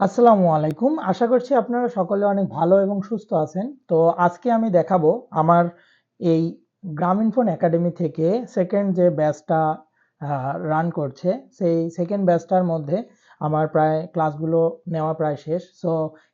আসসালামু আলাইকুম। আশা করছি আপনারা সকলে অনেক ভালো এবং সুস্থ আছেন। তো আজকে আমি দেখাবো আমার এই গ্রামীণফোন একাডেমি থেকে সেকেন্ড যে ব্যাচটা রান করছে, সেই সেকেন্ড ব্যাচটার মধ্যে আমার প্রায় ক্লাসগুলো নেওয়া প্রায় শেষ। সো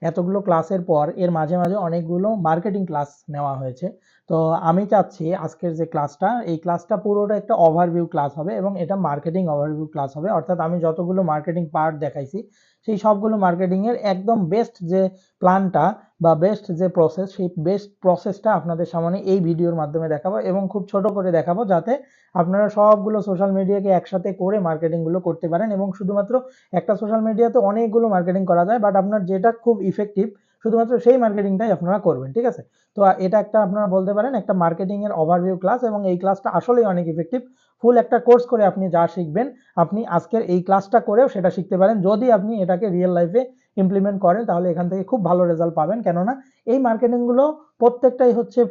এতগুলো ক্লাসের পর এর মাঝে মাঝে অনেকগুলো মার্কেটিং ক্লাস নেওয়া হয়েছে। তো আমি চাচ্ছি আজকের যে ক্লাসটা, এই ক্লাসটা পুরোটা একটা ওভারভিউ ক্লাস হবে এবং এটা মার্কেটিং ওভারভিউ ক্লাস হবে। অর্থাৎ আমি যতগুলো মার্কেটিং পার্ট দেখাইছি সেই সবগুলো মার্কেটিংয়ের একদম বেস্ট যে প্ল্যানটা বা বেস্ট যে প্রসেস, সেই বেস্ট প্রসেসটা আপনাদের সামনে এই ভিডিওর মাধ্যমে দেখাবো এবং খুব ছোট করে দেখাবো, যাতে আপনারা সবগুলো সোশ্যাল মিডিয়াকে একসাথে করে মার্কেটিংগুলো করতে পারেন। এবং শুধুমাত্র একটা সোশ্যাল মিডিয়াতে অনেকগুলো মার্কেটিং করা যায়, বাট আপনার যেটা খুব ইফেক্টিভ শুধুমাত্র সেই মার্কেটিংটাই আপনারা করবেন, ঠিক আছে? তো এটা একটা আপনারা বলতে পারেন একটা মার্কেটিংয়ের ওভারভিউ ক্লাস, এবং এই ক্লাসটা আসলেই অনেক ইফেক্টিভ। ফুল একটা কোর্স করে আপনি যা শিখবেন, আপনি আজকের এই ক্লাসটা করেও সেটা শিখতে পারেন। যদি আপনি এটাকে রিয়েল লাইফে ইমপ্লিমেন্ট করেন তাহলে এখান থেকে খুব ভালো রেজাল্ট পাবেন, কেননা এই মার্কেটিংগুলো প্রত্যেকটাই হচ্ছে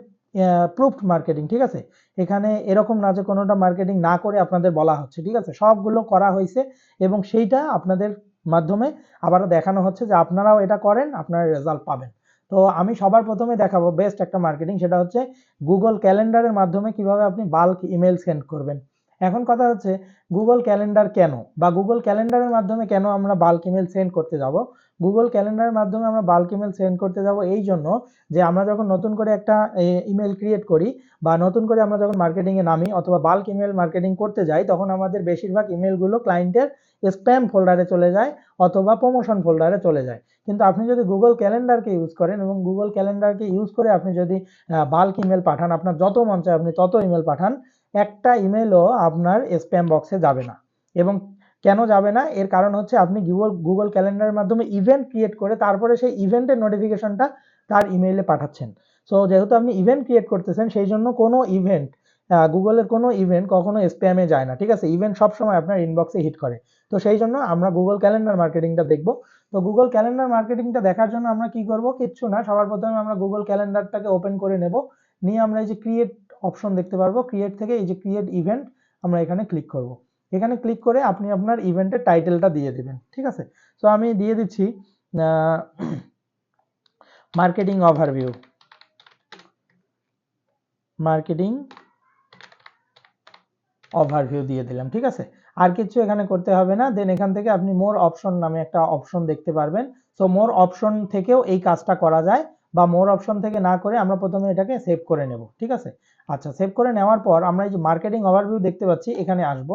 প্রুফড মার্কেটিং, ঠিক আছে? এখানে এরকম না যে কোনোটা মার্কেটিং না করে আপনাদের বলা হচ্ছে, ঠিক আছে? সবগুলো করা হয়েছে এবং সেইটা আপনাদের মাধ্যমে আবারও দেখানো হচ্ছে যে আপনারাও এটা করেন, আপনারা রেজাল্ট পাবেন। তো আমি সবার প্রথমে দেখাবো বেস্ট একটা মার্কেটিং, সেটা হচ্ছে গুগল ক্যালেন্ডারের মাধ্যমে কিভাবে আপনি বাল্ক ইমেল সেন্ড করবেন। এখন কথা হচ্ছে গুগল ক্যালেন্ডার কেন, বা গুগল ক্যালেন্ডারের মাধ্যমে কেন আমরা বাল্ক ইমেল সেন্ড করতে যাব? গুগল ক্যালেন্ডারের মাধ্যমে আমরা বাল্ক ইমেল সেন্ড করতে যাব এই জন্য যে আমরা যখন নতুন করে একটা ইমেল ক্রিয়েট করি, বা নতুন করে আমরা যখন মার্কেটিংয়ে নামি অথবা বাল্ক ইমেল মার্কেটিং করতে যাই, তখন আমাদের বেশিরভাগ ইমেলগুলো ক্লায়েন্টের স্প্যাম ফোল্ডারে চলে যায় অথবা প্রমোশন ফোল্ডারে চলে যায়। কিন্তু আপনি যদি গুগল ক্যালেন্ডারকে ইউজ করেন এবং গুগল ক্যালেন্ডারকে ইউজ করে আপনি যদি বাল্ক ইমেল পাঠান, আপনার যত মন চায় আপনি তত ইমেল পাঠান, একটা ইমেলও আপনার স্প্যাম বক্সে যাবে না। এবং কেন যাবে না, এর কারণ হচ্ছে আপনি গুগল ক্যালেন্ডারের মাধ্যমে ইভেন্ট ক্রিয়েট করে তারপরে সেই ইভেন্টের নোটিফিকেশনটা তার ইমেইলে পাঠাচ্ছেন। সো যেহেতু আপনি ইভেন্ট ক্রিয়েট করতেছেন, সেই জন্য কোনো ইভেন্ট, গুগলের কোনো ইভেন্ট কখনো স্প্যামে যায় না, ঠিক আছে? ইভেন্ট সবসময় আপনার ইনবক্সে হিট করে। তো সেই জন্য আমরা গুগল ক্যালেন্ডার মার্কেটিংটা দেখব। তো গুগল ক্যালেন্ডার মার্কেটিংটা দেখার জন্য আমরা কি করব? কিচ্ছু না, সবার প্রথমে আমরা গুগল ক্যালেন্ডারটাকে ওপেন করে নেব। নিয়ে আমরা এই যে ক্রিয়েট অপশন দেখতে পারবো, ক্রিয়েট থেকে এই যে ক্রিয়েট ইভেন্ট, আমরা এখানে ক্লিক করব। এখানে ক্লিক করে আপনি আপনার ইভেন্টের টাইটেলটা দিয়ে দিবেন, ঠিক আছে? তো আমি দিয়ে দিচ্ছি মার্কেটিং ওভারভিউ, মার্কেটিং ওভারভিউ দিয়ে দিলাম, ঠিক আছে? আর কিছু এখানে করতে হবে না। দেন এখান থেকে আপনি মোর অপশন নামে একটা অপশন দেখতে পারবেন। সো মোর অপশন থেকেও এই কাজটা করা যায়, বা মোর অপশন থেকে না করে আমরা প্রথমে এটাকে সেভ করে নেব, ঠিক আছে? আচ্ছা, সেভ করে নেওয়ার পর আমরা এই যে মার্কেটিং ওভারভিউ দেখতে পাচ্ছি, এখানে আসব।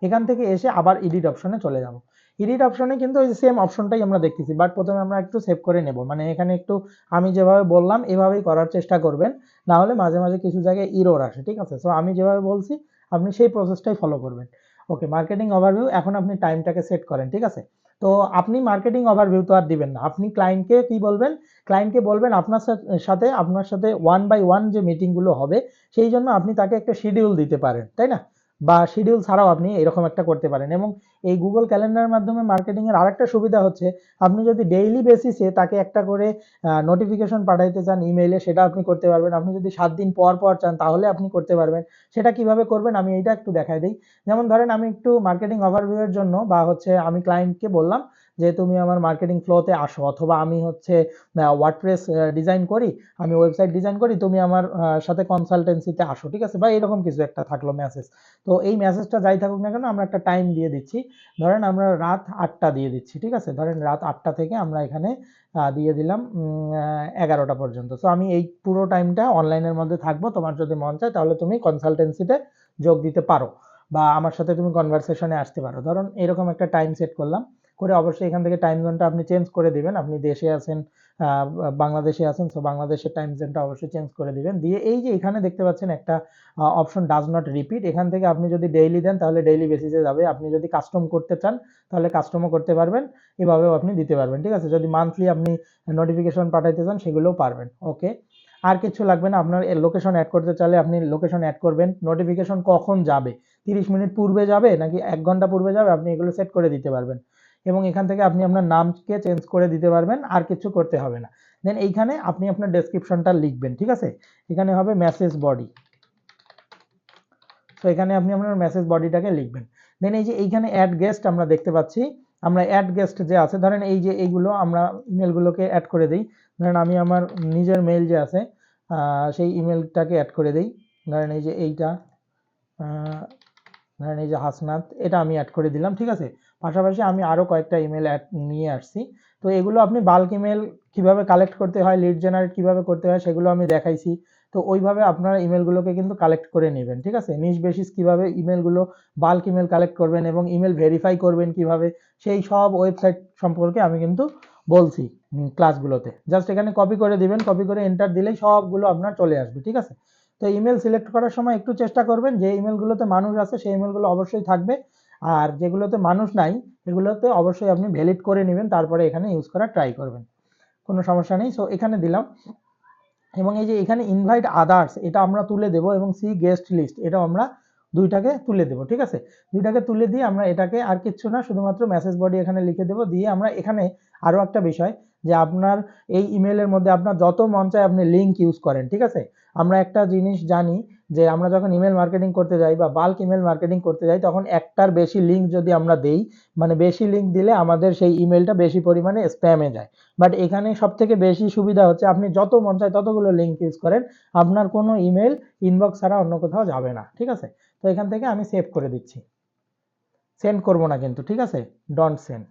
এখান থেকে এসে আবার এডিট অপশনে চলে যাব। এডিট অপশনে কিন্তু ওই সেম অপশনটাই আমরা দেখতেছি, বাট প্রথমে আমরা একটু সেভ করে নেব। মানে এখানে একটু আমি যেভাবে বললাম এভাবেই করার চেষ্টা করবেন, না হলে মাঝে মাঝে কিছু জায়গায় ইরর আসে, ঠিক আছে? সো আমি যেভাবে বলছি আপনি সেই প্রসেসটাই ফলো করবেন। ওকে, মার্কেটিং ওভারভিউ, এখন আপনি টাইমটাকে সেট করেন, ঠিক আছে? তো আপনি মার্কেটিং ওভারভিউ তো আর দিবেন না, আপনি ক্লায়েন্টকে কি বলবেন? ক্লায়েন্টকে বলবেন আপনার সাথে ওয়ান বাই ওয়ান যে মিটিংগুলো হবে, সেই জন্য আপনি তাকে একটা শিডিউল দিতে পারেন, তাই না? বা শিডিউল ছাড়াও আপনি এরকম একটা করতে পারেন। এবং এই গুগল ক্যালেন্ডারের মাধ্যমে মার্কেটিং এর আরেকটা সুবিধা হচ্ছে, আপনি যদি ডেইলি বেসিসে তাকে একটা করে নোটিফিকেশন পাঠাইতে চান ইমেইলে, সেটা আপনি করতে পারবেন। আপনি যদি 7 দিন পর পর চান তাহলে আপনি করতে পারবেন। সেটা কিভাবে করবেন আমি এইটা একটু দেখাই দিই। যেমন ধরেন আমি একটু মার্কেটিং ওভারভিউ এর জন্য, বা হচ্ছে আমি ক্লায়েন্টকে বললাম যে তুমি আমার মার্কেটিং ফ্লোতে আসো, অথবা আমি হচ্ছে ওয়ার্ডপ্রেস ডিজাইন করি, আমি ওয়েবসাইট ডিজাইন করি, তুমি আমার সাথে কনসালটেন্সিতে আসো, ঠিক আছে? বা এরকম কিছু একটা থাকলো মেসেজ। তো এই মেসেজটা যাই থাকুক না কেন, আমরা একটা টাইম দিয়ে দিচ্ছি। ধরেন আমরা রাত 8টা দিয়ে দিচ্ছি, ঠিক আছে? ধরেন রাত 8টা থেকে আমরা এখানে দিয়ে দিলাম 11টা পর্যন্ত। সো আমি এই পুরো টাইমটা অনলাইনের মধ্যে থাকবো, তোমার যদি মন চায় তাহলে তুমি কনসালটেন্সিতে যোগ দিতে পারো, বা আমার সাথে তুমি কনভারসেশনে আসতে পারো। ধরুন এরকম একটা টাইম সেট করলাম, করে অবশ্যই এখান থেকে টাইম জোনটা আপনি চেঞ্জ করে দিবেন। আপনি দেশে আছেন, বাংলাদেশে আছেন, সো বাংলাদেশের টাইম জোনটা অবশ্যই চেঞ্জ করে দিবেন। দিয়ে এই যে এখানে দেখতে পাচ্ছেন একটা অপশন ডাজ নট রিপিট, এখান থেকে আপনি যদি ডেইলি দেন তাহলে ডেইলি বেসিসে যাবে। আপনি যদি কাস্টম করতে চান তাহলে কাস্টমও করতে পারবেন, এভাবেও আপনি দিতে পারবেন, ঠিক আছে? যদি মান্থলি আপনি নোটিফিকেশন পাঠাইতে চান সেগুলোও পারবেন। ওকে, আর কিছু লাগবে না। আপনার লোকেশন অ্যাড করতে চাইলে আপনি লোকেশন অ্যাড করবেন। নোটিফিকেশন কখন যাবে, 30 মিনিট পূর্বে যাবে নাকি 1 ঘন্টা পূর্বে যাবে, আপনি এগুলো সেট করে দিতে পারবেন। এবং এখান থেকে আপনি আপনার নামকে চেঞ্জ করে দিতে পারবেন, আর কিছু করতে হবে না। দেন এইখানে আপনি আপনার ডেসক্রিপশনটা লিখবেন, ঠিক আছে? এখানে হবে মেসেজ বডি। তো এখানে আপনি আপনার মেসেজ বডিটাকে লিখবেন। দেন এই যে এইখানে অ্যাড গেস্ট আমরা দেখতে পাচ্ছি, আমরা অ্যাড গেস্ট যে আছে, ধরেন এই যে এইগুলো আমরা ইমেলগুলোকে অ্যাড করে দিই। ধরেন আমি আমার নিজের মেইল যে আছে সেই ইমেলটাকে অ্যাড করে দিই। ধরেন এই যে এইটা, ধরেন এই যে হাসনাত, এটা আমি অ্যাড করে দিলাম, ঠিক আছে। পাশাপাশি আমি আরও কয়েকটা ইমেল অ্যাড নিয়ে আসছি। তো এগুলো আপনি বাল্ক ইমেল কীভাবে কালেক্ট করতে হয়, লিড জেনারেট কীভাবে করতে হয় সেগুলো আমি দেখাইছি। তো ওইভাবে আপনারা ইমেলগুলোকে কিন্তু কালেক্ট করে নেবেন, ঠিক আছে। নিজ বেসিস কীভাবে ইমেলগুলো বাল্ক ইমেল কালেক্ট করবেন এবং ইমেল ভেরিফাই করবেন কিভাবে, সেই সব ওয়েবসাইট সম্পর্কে আমি কিন্তু বলছি ক্লাসগুলোতে। জাস্ট এখানে কপি করে দিবেন, কপি করে এন্টার দিলেই সবগুলো আপনার চলে আসবে, ঠিক আছে। তো ইমেল সিলেক্ট করার সময় একটু চেষ্টা করবেন যে ইমেলগুলোতে মানুষ আছে সেই ইমেলগুলো অবশ্যই থাকবে, আর যেগুলোতে মানুষ নাই এগুলোতে অবশ্যই আপনি ভ্যালিড করে নেবেন, তারপরে এখানে ইউজ করার ট্রাই করবেন, কোনো সমস্যা নেই। সো এখানে দিলাম, এবং এই যে এখানে ইনভাইট আদার্স এটা আমরা তুলে দেব, এবং সি গেস্ট লিস্ট এটাও আমরা দুইটাকে তুলে দেব, ঠিক আছে। দুইটাকে তুলে দিয়ে আমরা এটাকে আর কিচ্ছু না, শুধুমাত্র মেসেজ বডি এখানে লিখে দেব। দিয়ে আমরা এখানে আরও একটা বিষয়, যে আপনার এই ইমেলের মধ্যে আপনার যত মন চায় আপনি লিঙ্ক ইউজ করেন, ঠিক আছে। আমরা একটা জিনিস জানি যে আমরা যখন ইমেল মার্কেটিং করতে যাই বা বাল্ক ইমেল মার্কেটিং করতে যাই, তখন একটার বেশি লিঙ্ক যদি আমরা দেই, মানে বেশি লিঙ্ক দিলে আমাদের সেই ইমেলটা বেশি পরিমাণে স্প্যামে যায়। বাট এখানে সব থেকে বেশি সুবিধা হচ্ছে আপনি যত মন চায় ততগুলো লিঙ্ক ইউজ করেন, আপনার কোনো ইমেল ইনবক্স ছাড়া অন্য কোথাও যাবে না, ঠিক আছে। তো এখান থেকে আমি সেভ করে দিচ্ছি, সেন্ড করব না কিন্তু, ঠিক আছে। ডন্ট সেন্ড,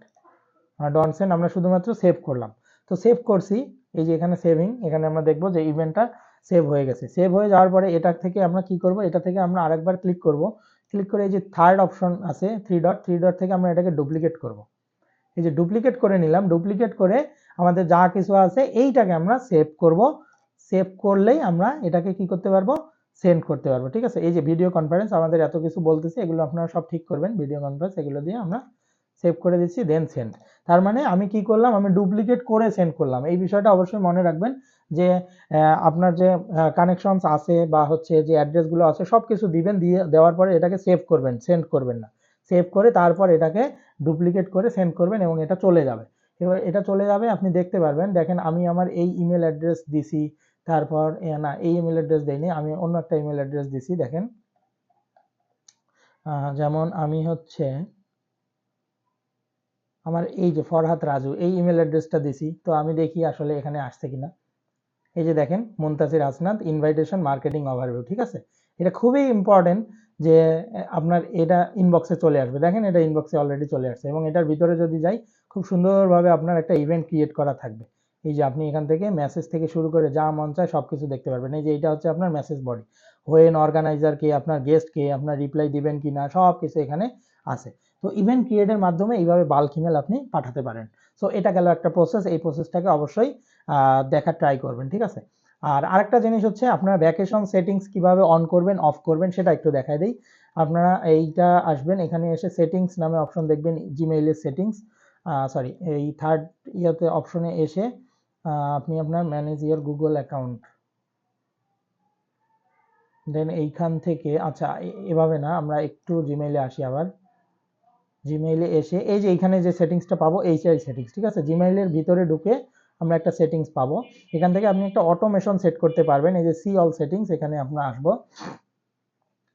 ডন্ট সেন্ড আমরা শুধুমাত্র সেভ করলাম। তো সেভ করছি, এই যে এখানে সেভিং, এখানে আমরা দেখব যে ইভেন্টটা সেভ হয়ে গেছে। সেভ হয়ে যাওয়ার পরে এটা থেকে আমরা কি করব, এটা থেকে আমরা আরেকবার ক্লিক করব। ক্লিক করে এই যে থার্ড অপশন আছে থ্রি ডট থেকে আমরা এটাকে ডুপ্লিকেট করব। এই যে ডুপ্লিকেট করে নিলাম, ডুপ্লিকেট করে আমাদের যা কিছু আছে এইটাকে আমরা সেভ করব। সেভ করলেই আমরা এটাকে কি করতে পারবো, সেন্ড করতে পারবো, ঠিক আছে। এই যে ভিডিও কনফারেন্স আমাদের এত কিছু বলতেছে, এগুলো আপনারা সব ঠিক করবেন। ভিডিও কনফারেন্স এগুলো দিয়ে আমরা সেভ করে দিচ্ছি, দেন সেন্ড। তার মানে আমি কি করলাম, আমি ডুপ্লিকেট করে সেন্ড করলাম। এই বিষয়টা অবশ্যই মনে রাখবেন যে আপনার যে কানেকশনস আছে বা হচ্ছে যে অ্যাড্রেসগুলো আছে সব কিছু দিবেন, দিয়ে দেওয়ার পরে এটাকে সেভ করবেন, সেন্ড করবেন না। সেভ করে তারপর এটাকে ডুপ্লিকেট করে সেন্ড করবেন এবং এটা চলে যাবে। এবার এটা চলে যাবে, আপনি দেখতে পারবেন। দেখেন আমি আমার এই ইমেল অ্যাড্রেস দিছি, তারপর না এই ইমেল অ্যাড্রেস দেইনি, আমি অন্য একটা ইমেল অ্যাড্রেস দিছি। দেখেন যেমন আমি হচ্ছে আমার এই যে ফরহাদ রাজু এই ইমেল অ্যাড্রেসটা দিছি। তো আমি দেখি আসলে এখানে আসছে কিনা। এই যে দেখেন Muntasir Hasnat invitation marketing overview, ঠিক আছে। এটা খুবই ইম্পর্টেন্ট যে আপনার এটা ইনবক্সে চলে আসবে। দেখেন এটা ইনবক্সে অলরেডি চলে আসছে, এবং এটার ভিতরে যদি যাই খুব সুন্দরভাবে আপনার একটা ইভেন্ট ক্রিয়েট করা থাকবে। এই যে আপনি এখান থেকে মেসেজ থেকে শুরু করে যা মন চায় সব কিছু দেখতে পারবেন। এই যে এটা হচ্ছে আপনার মেসেজ বডি, হোয়েন, অর্গানাইজার কে, আপনার গেস্ট কে, আপনার রিপ্লাই দিবেন কি না সব কিছু এখানে আছে। তো ইভেন্ট ক্রিয়েটের মাধ্যমে এইভাবে বাল্ক ইমেল আপনি পাঠাতে পারেন। সো এটা গেল একটা প্রসেস, এই প্রসেসটাকে অবশ্যই দেখার ট্রাই করবেন, ঠিক আছে। আর আরেকটা জিনিস হচ্ছে আপনারা ভ্যাকেশন সেটিংস কিভাবে অন করবেন অফ করবেন সেটা একটু দেখাই দিই। আপনারা এইটা আসবেন, এখানে এসে সেটিংস নামে অপশন দেখবেন, জিমেইলের সেটিংস, সরি এই থার্ড ইয়াতে অপশনে এসে আপনি আপনার ম্যানেজ ইওর গুগল অ্যাকাউন্ট, দেন এইখান থেকে আচ্ছা এভাবে না, আমরা একটু জিমেইলে আসি। আবার জিমেইলে এসে এই যে এইখানে যে সেটিংসটা পাবো এইচআই সেটিংস, ঠিক আছে। জিমেইলের ভিতরে ঢুকে আমরা একটা সেটিংস পাবো, এখান থেকে আপনি একটা অটোমেশন সেট করতে পারবেন। এই যে সি অল সেটিংস, এখানে আমরা আসবো।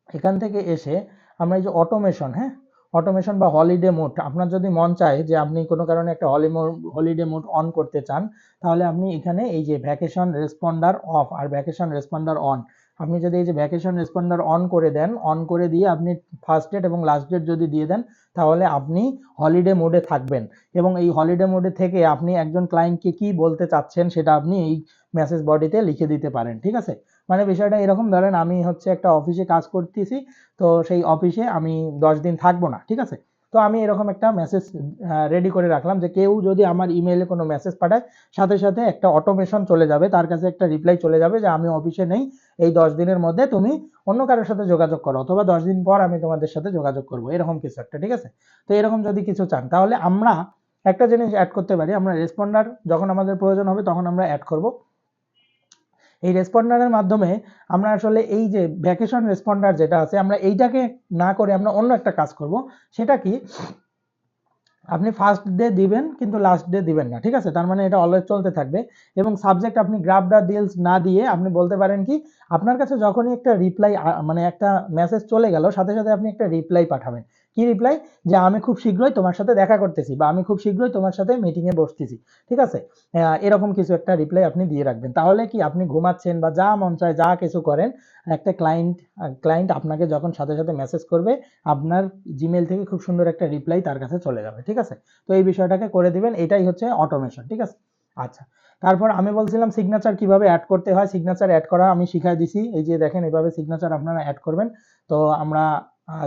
এখান থেকে এসে আমরা এই যে অটোমেশন, হ্যাঁ অটোমেশন বা হলিডে মোড, আপনার যদি মন চায় যে আপনি কোনো কারণে একটা হলিডে মোড অন করতে চান, তাহলে আপনি এখানে এই যে ভ্যাকেশন রেসপন্ডার অফ আর ভ্যাকেশন রেসপন্ডার অন, আপনি যদি এই যে ভ্যাকেশন রেসপন্ডার অন করে দেন, অন করে দিয়ে আপনি ফার্স্ট ডেট এবং লাস্ট ডেট যদি দিয়ে দেন, তাহলে আপনি হলিডে মোডে থাকবেন। এবং এই হলিডে মোডে থেকে আপনি একজন ক্লায়েন্টকে কি বলতে চাচ্ছেন সেটা আপনি এই মেসেজ বডিতে লিখে দিতে পারেন, ঠিক আছে। মানে বিষয়টা এরকম, ধরেন আমি হচ্ছে একটা অফিসে কাজ করতেছি, তো সেই অফিসে আমি 10 দিন থাকবো না, ঠিক আছে। তো আমি এরকম একটা মেসেজ রেডি করে রাখলাম যে কেউ যদি আমার ইমেইলে কোনো মেসেজ পাঠায়, সাথে সাথে একটা অটোমেশন চলে যাবে, তার কাছে একটা রিপ্লাই চলে যাবে যে আমি অফিসে নেই, এই 10 দিনের মধ্যে তুমি অন্য কারোর সাথে যোগাযোগ করো, অথবা 10 দিন পর আমি তোমাদের সাথে যোগাযোগ করবো, এরকম কিছু একটা, ঠিক আছে। তো এরকম যদি কিছু চান, তাহলে আমরা একটা জিনিস অ্যাড করতে পারি, আমরা রেসপন্ডার যখন আমাদের প্রয়োজন হবে তখন আমরা অ্যাড করব। এই রেসপন্ডারের মাধ্যমে আমরা আসলে এই যে ভ্যাকেশন রেসপন্ডার যেটা আছে, আমরা এইটাকে না করে আমরা অন্য একটা কাজ করব। সেটা কি, আপনি ফার্স্ট ডে দিবেন কিন্তু লাস্ট ডে দিবেন না, ঠিক আছে। তার মানে এটা অলওয়েজ চলতে থাকবে। এবং সাবজেক্ট আপনি গ্রাব দ্য ডিলস না দিয়ে আপনি বলতে পারেন কি, আপনার কাছে যখনই একটা রিপ্লাই মানে একটা মেসেজ চলে গেল, সাথে সাথে আপনি একটা রিপ্লাই পাঠাবেন, কি রিপ্লাই? যে আমি খুব শীঘ্রই তোমার সাথে দেখা করতেছি বা আমি খুব শীঘ্রই তোমার সাথে মিটিং এ বসতেছি, ঠিক আছে? এরকম কিছু একটা রিপ্লাই আপনি দিয়ে রাখবেন। তাহলে কি আপনি ঘুমাচ্ছেন বা যা মন চায় যা কিছু করেন, একটা ক্লায়েন্ট আপনাকে যখন সাথে সাথে মেসেজ করবে, আপনার জিমেল থেকে খুব সুন্দর একটা রিপ্লাই তার কাছে চলে যাবে, ঠিক আছে? তো এই বিষয়টাকে করে দিবেন, এটাই হচ্ছে অটোমেশন, ঠিক আছে? আচ্ছা, তারপর আমি বলছিলাম সিগনেচার কিভাবে অ্যাড করতে হয়। সিগনেচার অ্যাড করা আমি শিখাই দিছি, এই যে দেখেন এভাবে সিগনেচার আপনারা অ্যাড করবেন। তো আমরা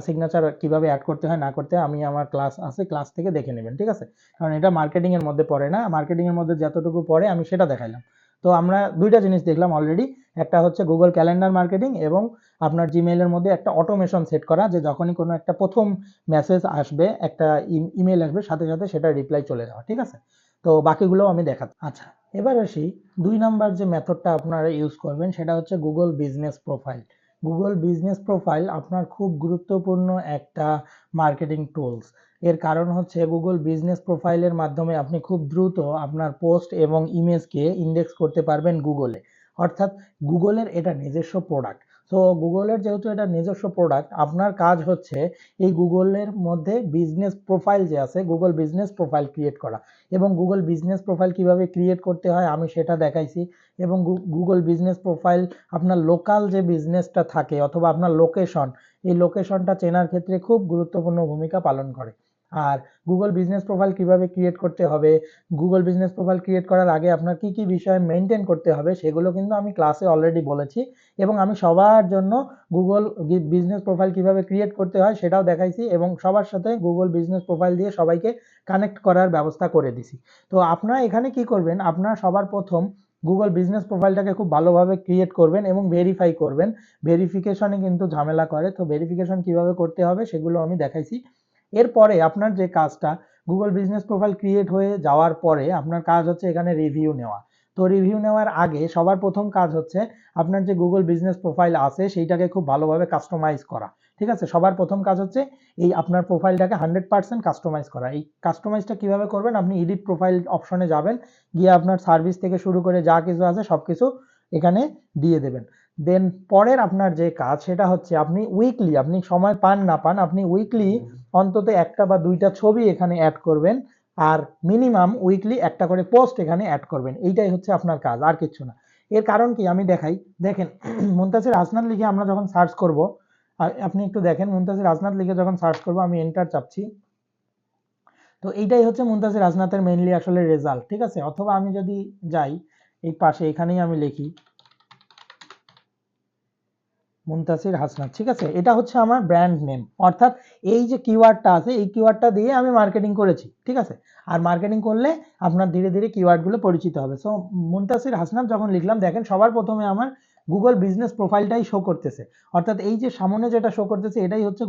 সিগনেচার কিভাবে অ্যাড করতে হয় না করতে হয় আমি আমার ক্লাস আছে, ক্লাস থেকে দেখে নেবেন, ঠিক আছে? কারণ এটা মার্কেটিং এর মধ্যে পড়ে না, মার্কেটিং এর মধ্যে যতটুকু পড়ে আমি সেটা দেখাইলাম। তো আমরা দুইটা জিনিস দেখলাম অলরেডি, একটা হচ্ছে গুগল ক্যালেন্ডার মার্কেটিং এবং আপনার জিমেইলের মধ্যে একটা অটোমেশন সেট করা, যে যখনই কোনো একটা প্রথম মেসেজ আসবে, একটা ইমেল আসবে, সাথে সাথে সেটা রিপ্লাই চলে যাওয়া, ঠিক আছে? তো বাকিগুলো আমি দেখাচ্ছি। আচ্ছা, এবার আসি 2 নাম্বার যে মেথডটা আপনারা ইউজ করবেন, সেটা হচ্ছে Google business profile. Google business profile আপনার খুব গুরুত্বপূর্ণ একটা মার্কেটিং টুলস। এর কারণ হচ্ছে গুগল বিজনেস প্রোফাইলের মাধ্যমে আপনি খুব দ্রুত আপনার পোস্ট এবং ইমেজকে ইন্ডেক্স করতে পারবেন গুগলে। অর্থাৎ গুগলের এটা নিজস্ব প্রোডাক্ট। সো গুগলের যেহেতু এটা নিজস্ব প্রোডাক্ট, আপনার কাজ হচ্ছে এই গুগলের মধ্যে বিজনেস প্রোফাইল যে আছে, গুগল বিজনেস প্রোফাইল ক্রিয়েট করা। এবং গুগল বিজনেস প্রোফাইল কিভাবে ক্রিয়েট করতে হয় আমি সেটা দেখাইছি। এবং গুগল বিজনেস প্রোফাইল আপনার লোকাল যে বিজনেসটা থাকে অথবা আপনার লোকেশন, এই লোকেশনটা চেনার ক্ষেত্রে খুব গুরুত্বপূর্ণ ভূমিকা পালন করে। আর গুগল বিজনেস প্রোফাইল কিভাবে ক্রিয়েট করতে হবে, গুগল বিজনেস প্রোফাইল ক্রিয়েট করার আগে আপনার কি কি বিষয় মেনটেন করতে হবে, সেগুলো কিন্তু আমি ক্লাসে অলরেডি বলেছি। এবং আমি সবার জন্য গুগল বিজনেস প্রোফাইল কিভাবে ক্রিয়েট করতে হয় সেটাও দেখাইছি, এবং সবার সাথে গুগল বিজনেস প্রোফাইল দিয়ে সবাইকে কানেক্ট করার ব্যবস্থা করে দিছি। তো আপনারা এখানে কি করবেন, আপনারা সবার প্রথম গুগল বিজনেস প্রোফাইলটাকে খুব ভালোভাবে ক্রিয়েট করবেন এবং ভেরিফাই করবেন। ভেরিফিকেশনে কিন্তু ঝামেলা করে, তো ভেরিফিকেশন কিভাবে করতে হবে সেগুলো আমি দেখাইছি। এরপরে আপনার যে কাজটা, গুগল বিজনেস প্রোফাইল ক্রিয়েট হয়ে যাওয়ার পরে আপনার কাজ হচ্ছে এখানে রিভিউ নেওয়া। তো রিভিউ নেওয়ার আগে সবার প্রথম কাজ হচ্ছে আপনার যে গুগল বিজনেস প্রোফাইল আছে সেইটাকে খুব ভালোভাবে কাস্টমাইজ করা, ঠিক আছে? সবার প্রথম কাজ হচ্ছে এই আপনার প্রোফাইলটাকে 100% কাস্টমাইজ করা। এই কাস্টমাইজটা কিভাবে করবেন, আপনি এডিট প্রোফাইল অপশনে যাবেন, গিয়ে আপনার সার্ভিস থেকে শুরু করে যা কিছু আছে সব কিছু এখানে দিয়ে দেবেন। দেন পরের আপনার যে কাজ সেটা হচ্ছে আপনি উইকলি, আপনি সময় পান না পান, আপনি উইকলি অন্তত একটা বা দুইটা ছবি এখানে অ্যাড করবেন। আর মিনিমাম উইকলি একটা করে পোস্ট এখানে অ্যাড করবেন। এইটাই হচ্ছে আপনার কাজ, আর কিছু না। এর কারণ কি আমি দেখাই, দেখেন মুনতাসির হাসনাত লিখে আমরা যখন সার্চ করব, আপনি একটু দেখেন মুনতাসির হাসনাত লিখে যখন সার্চ করব, আমি এন্টার চাপছি, তো এইটাই হচ্ছে মুনতাসির হাসনাতের মেইনলি আসলে রেজাল্ট, ঠিক আছে? অথবা আমি যদি যাই এই পাশে, এখানেই আমি লিখি মুনতাসির হাসনাত, ঠিক আছে? এটা হচ্ছে আমার ব্র্যান্ড নেম। অর্থাৎ এই যে কিওয়ার্ডটা আছে, এই কিওয়ার্ডটা দিয়ে আমি মার্কেটিং করেছি, ঠিক আছে? আর মার্কেটিং করলে আপনার ধীরে ধীরে কিওয়ার্ডগুলো পরিচিত হবে। সো মুনতাসির হাসনাত যখন লিখলাম, দেখেন সবার প্রথমে আমার গুগল বিজনেস প্রোফাইলটাই শো করতেছে। অর্থাৎ এই যে সামনে যেটা শো করতেছে এটাই হচ্ছে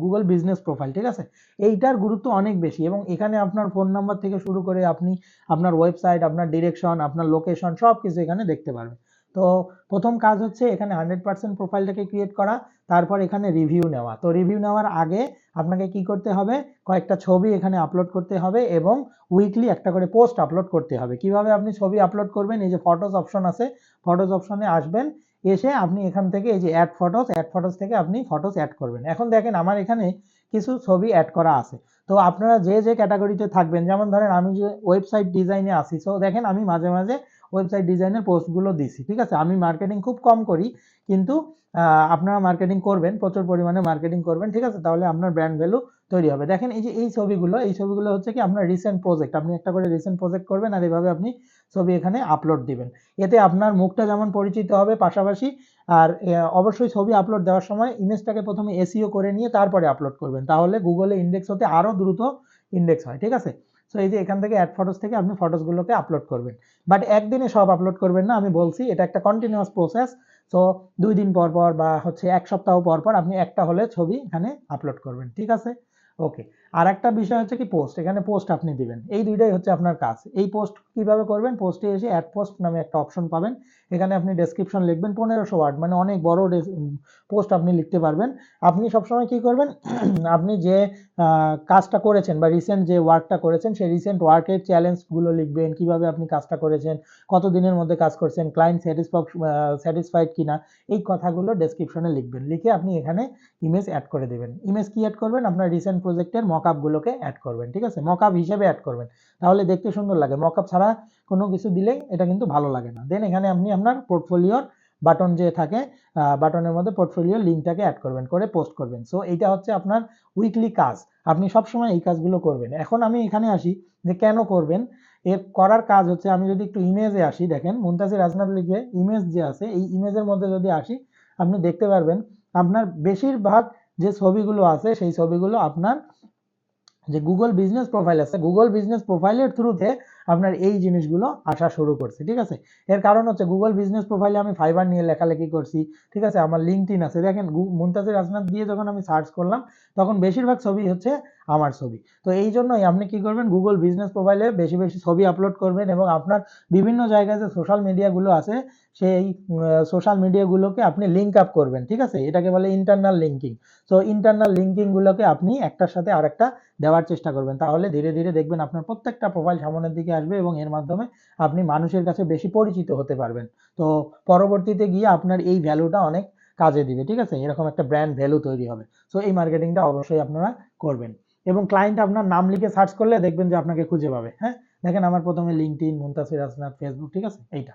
গুগল বিজনেস প্রোফাইল, ঠিক আছে? এইটার গুরুত্ব অনেক বেশি, এবং এখানে আপনার ফোন নাম্বার থেকে শুরু করে আপনি আপনার ওয়েবসাইট, আপনার ডিরেকশন, আপনার লোকেশন সব কিছু এখানে দেখতে পারবেন। তো প্রথম কাজ হচ্ছে এখানে 100% প্রোফাইলটাকে ক্রিয়েট করা, তারপর এখানে রিভিউ নেওয়া। তো রিভিউ নেওয়ার আগে আপনাকে কি করতে হবে, কয়েকটা ছবি এখানে আপলোড করতে হবে এবং উইকলি একটা করে পোস্ট আপলোড করতে হবে। কিভাবে আপনি ছবি আপলোড করবেন, এই যে ফটোস অপশন আছে, ফটোস অপশনে আসবেন, এসে আপনি এখান থেকে এই যে অ্যাড ফটোস থেকে আপনি ফটোস অ্যাড করবেন। এখন দেখেন আমার এখানে কিছু ছবি অ্যাড করা আছে। তো আপনারা যে যে ক্যাটাগরিতে থাকবেন, যেমন ধরেন আমি যে ওয়েবসাইট ডিজাইনে আছি, তো দেখেন আমি মাঝে মাঝে ওয়েবসাইট ডিজাইনের পোস্টগুলো দিছি, ঠিক আছে? আমি মার্কেটিং খুব কম করি, কিন্তু আপনারা মার্কেটিং করবেন, প্রচুর পরিমাণে মার্কেটিং করবেন, ঠিক আছে? তাহলে আপনার ব্র্যান্ড ভ্যালু তৈরি হবে। দেখেন এই যে এই ছবিগুলো হচ্ছে কি আপনার রিসেন্ট প্রজেক্ট, আপনি একটা করে রিসেন্ট প্রজেক্ট করবেন আর এভাবে আপনি ছবি এখানে আপলোড দিবেন। এতে আপনার মুখটা যেমন পরিচিত হবে, পাশাপাশি আর অবশ্যই ছবি আপলোড দেওয়ার সময় ইমেজটাকে প্রথমে এসইও করে নিয়ে তারপরে আপলোড করবেন, তাহলে গুগলে ইন্ডেক্স হতে আরো দ্রুত ইন্ডেক্স হয়, ঠিক আছে? সো এই যে এখান থেকে অ্যাড ফটোস থেকে আপনি ফটোসগুলোকে আপলোড করবেন, বাট একদিনে সব আপলোড করবেন না, আমি বলছি এটা একটা কন্টিনিউয়াস প্রসেস। সো 2 দিন পর পর বা হচ্ছে 1 সপ্তাহ পর পর আপনি একটা হলে ছবি এখানে আপলোড করবেন, ঠিক আছে? ওকে। আর একটা বিষয় হচ্ছে কি পোস্ট, এখানে পোস্ট আপনি দিবেন, এই দুইটাই হচ্ছে আপনার কাজ। এই পোস্ট কিভাবে করবেন, পোস্টে এসে অ্যাড পোস্ট নামে একটা অপশন পাবেন, এখানে আপনি ডেসক্রিপশন লিখবেন 1500 ওয়ার্ড, মানে অনেক বড় পোস্ট আপনি লিখতে পারবেন। আপনি সবসময় কি করবেন, আপনি যে কাজটা করেছেন বা রিসেন্ট যে ওয়ার্কটা করেছেন সেই রিসেন্ট ওয়ার্কের চ্যালেঞ্জগুলো লিখবেন, কিভাবে আপনি কাজটা করেছেন, কত দিনের মধ্যে কাজ করছেন, ক্লায়েন্ট স্যাটিসফাইড কিনা, এই কথাগুলো ডেসক্রিপশনে লিখবেন। লিখে আপনি এখানে ইমেজ অ্যাড করে দেবেন। ইমেজ কি অ্যাড করবেন, আপনার রিসেন্ট প্রজেক্টের মকআপগুলোকে অ্যাড করবেন, ঠিক আছে, মকআপ হিসেবে অ্যাড করবেন, তাহলে দেখতে সুন্দর লাগে। মকআপ ছাড়া কোনো কিছু দিলে এটা কিন্তু ভালো লাগে না। দেন এখানে আপনি আপনার পোর্টফোলিওর বাটন যে থাকে, বাটনের মধ্যে পোর্টফোলিও লিঙ্কটাকে অ্যাড করবেন, করে পোস্ট করবেন। সো এইটা হচ্ছে আপনার উইকলি কাজ, আপনি সবসময় এই কাজগুলো করবেন। এখন আমি এখানে আসি যে কেন করবেন। এর করার কাজ হচ্ছে, আমি যদি একটু ইমেজে আসি, দেখেন মুনতাসির হাসনাত লিখে ইমেজ যে আছে, এই ইমেজের মধ্যে যদি আসি, আপনি দেখতে পারবেন আপনার বেশিরভাগ যে ছবিগুলো আছে সেই ছবিগুলো আপনার যে গুগল বিজনেস প্রোফাইল আছে, গুগল বিজনেস প্রোফাইলের থ্রুতে আপনার এই জিনিসগুলো আসা শুরু করছে, ঠিক আছে। এর কারণ হচ্ছে গুগল বিজনেস প্রোফাইলে আমি ফাইবার নিয়ে লেখালেখি করছি, ঠিক আছে, আমার লিঙ্কডইন আছে। দেখেন মুনতাসির হাসনাত দিয়ে যখন আমি সার্চ করলাম, তখন বেশিরভাগ ছবি হচ্ছে আমার ছবি। তো এই জন্যই আপনি কি করবেন, গুগল বিজনেস প্রোফাইলে বেশি বেশি ছবি আপলোড করবেন, এবং আপনার বিভিন্ন জায়গায় যে সোশ্যাল মিডিয়াগুলো আছে সেই সোশ্যাল মিডিয়াগুলোকে আপনি লিঙ্ক আপ করবেন, ঠিক আছে, এটাকে বলে ইন্টারনাল লিঙ্কিং। তো ইন্টারনাল লিঙ্কিংগুলোকে আপনি একটার সাথে আরেকটা দেওয়ার চেষ্টা করবেন, তাহলে ধীরে ধীরে দেখবেন আপনার প্রত্যেকটা প্রোফাইল সামনের দিকে আসবে, এবং এর মাধ্যমে আপনি মানুষের কাছে বেশি পরিচিত হতে পারবেন। তো পরবর্তীতে গিয়ে আপনার এই ভ্যালুটা অনেক কাজে দিবে, ঠিক আছে, এরকম একটা ব্র্যান্ড ভ্যালু তৈরি হবে। সো এই মার্কেটিংটা অবশ্যই আপনারা করবেন। এবং ক্লায়েন্ট আপনার নাম লিখে সার্চ করলে দেখবেন যে আপনাকে খুঁজে পাবে। হ্যাঁ, দেখেন আমার প্রথমে লিঙ্কডইন, মুনতাসির হাসনাত, ফেসবুক, ঠিক আছে, এইটা।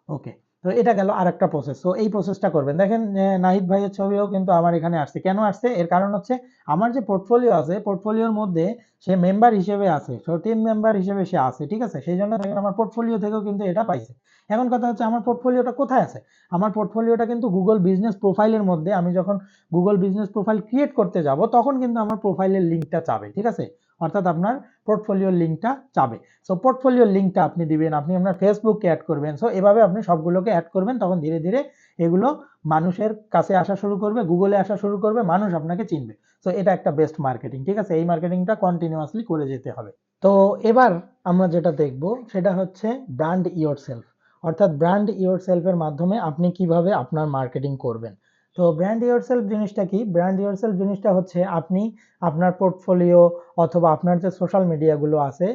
ওকে। তো এটা গেল আরেকটা প্রসেস। তো এই প্রসেসটা করবেন। দেখেন নাহিদ ভাইয়ের ছবিও কিন্তু আমার এখানে আসছে। কেন আসছে? এর কারণ হচ্ছে আমার যে পোর্টফোলিও আছে, পোর্টফোলিওর মধ্যে সে মেম্বার হিসেবে আছে। সো টিম মেম্বার হিসেবে সে আছে, ঠিক আছে? সেই জন্য দেখেন আমার পোর্টফোলিও থেকেও কিন্তু এটা পাইছে। এখন কথা হচ্ছে আমার পোর্টফোলিওটা কোথায় আছে? আমার পোর্টফোলিওটা কিন্তু গুগল বিজনেস প্রোফাইলের মধ্যে, আমি যখন গুগল বিজনেস প্রোফাইল ক্রিয়েট করতে যাব তখন কিন্তু আমার প্রোফাইলের লিঙ্কটা চাবে, ঠিক আছে? অর্থাৎ আপনার পোর্টফোলিওর লিঙ্কটা চাবে। সো পোর্টফোলিওর লিঙ্কটা আপনি দিবেন, আপনি আপনার ফেসবুককে অ্যাড করবেন। সো এভাবে আপনি সবগুলোকে অ্যাড করবেন, তখন ধীরে ধীরে এগুলো মানুষের কাছে আসা শুরু করবে, গুগলে আসা শুরু করবে, মানুষ আপনাকে চিনবে। সো এটা একটা বেস্ট মার্কেটিং, ঠিক আছে, এই মার্কেটিংটা কন্টিনিউয়াসলি করে যেতে হবে। তো এবার আমরা যেটা দেখব সেটা হচ্ছে ব্র্যান্ড ইয়োরসেলফ, অর্থাৎ ব্র্যান্ড ইয়োরসেলফের মাধ্যমে আপনি কিভাবে আপনার মার্কেটিং করবেন। তো ব্র্যান্ড ইয়োরসেলফ জিনিসটা কি? ব্র্যান্ড ইয়োরসেলফ জিনিসটা হচ্ছে আপনি আপনার পোর্টফোলিও অথবা আপনার যে সোশ্যাল মিডিয়াগুলো আছে,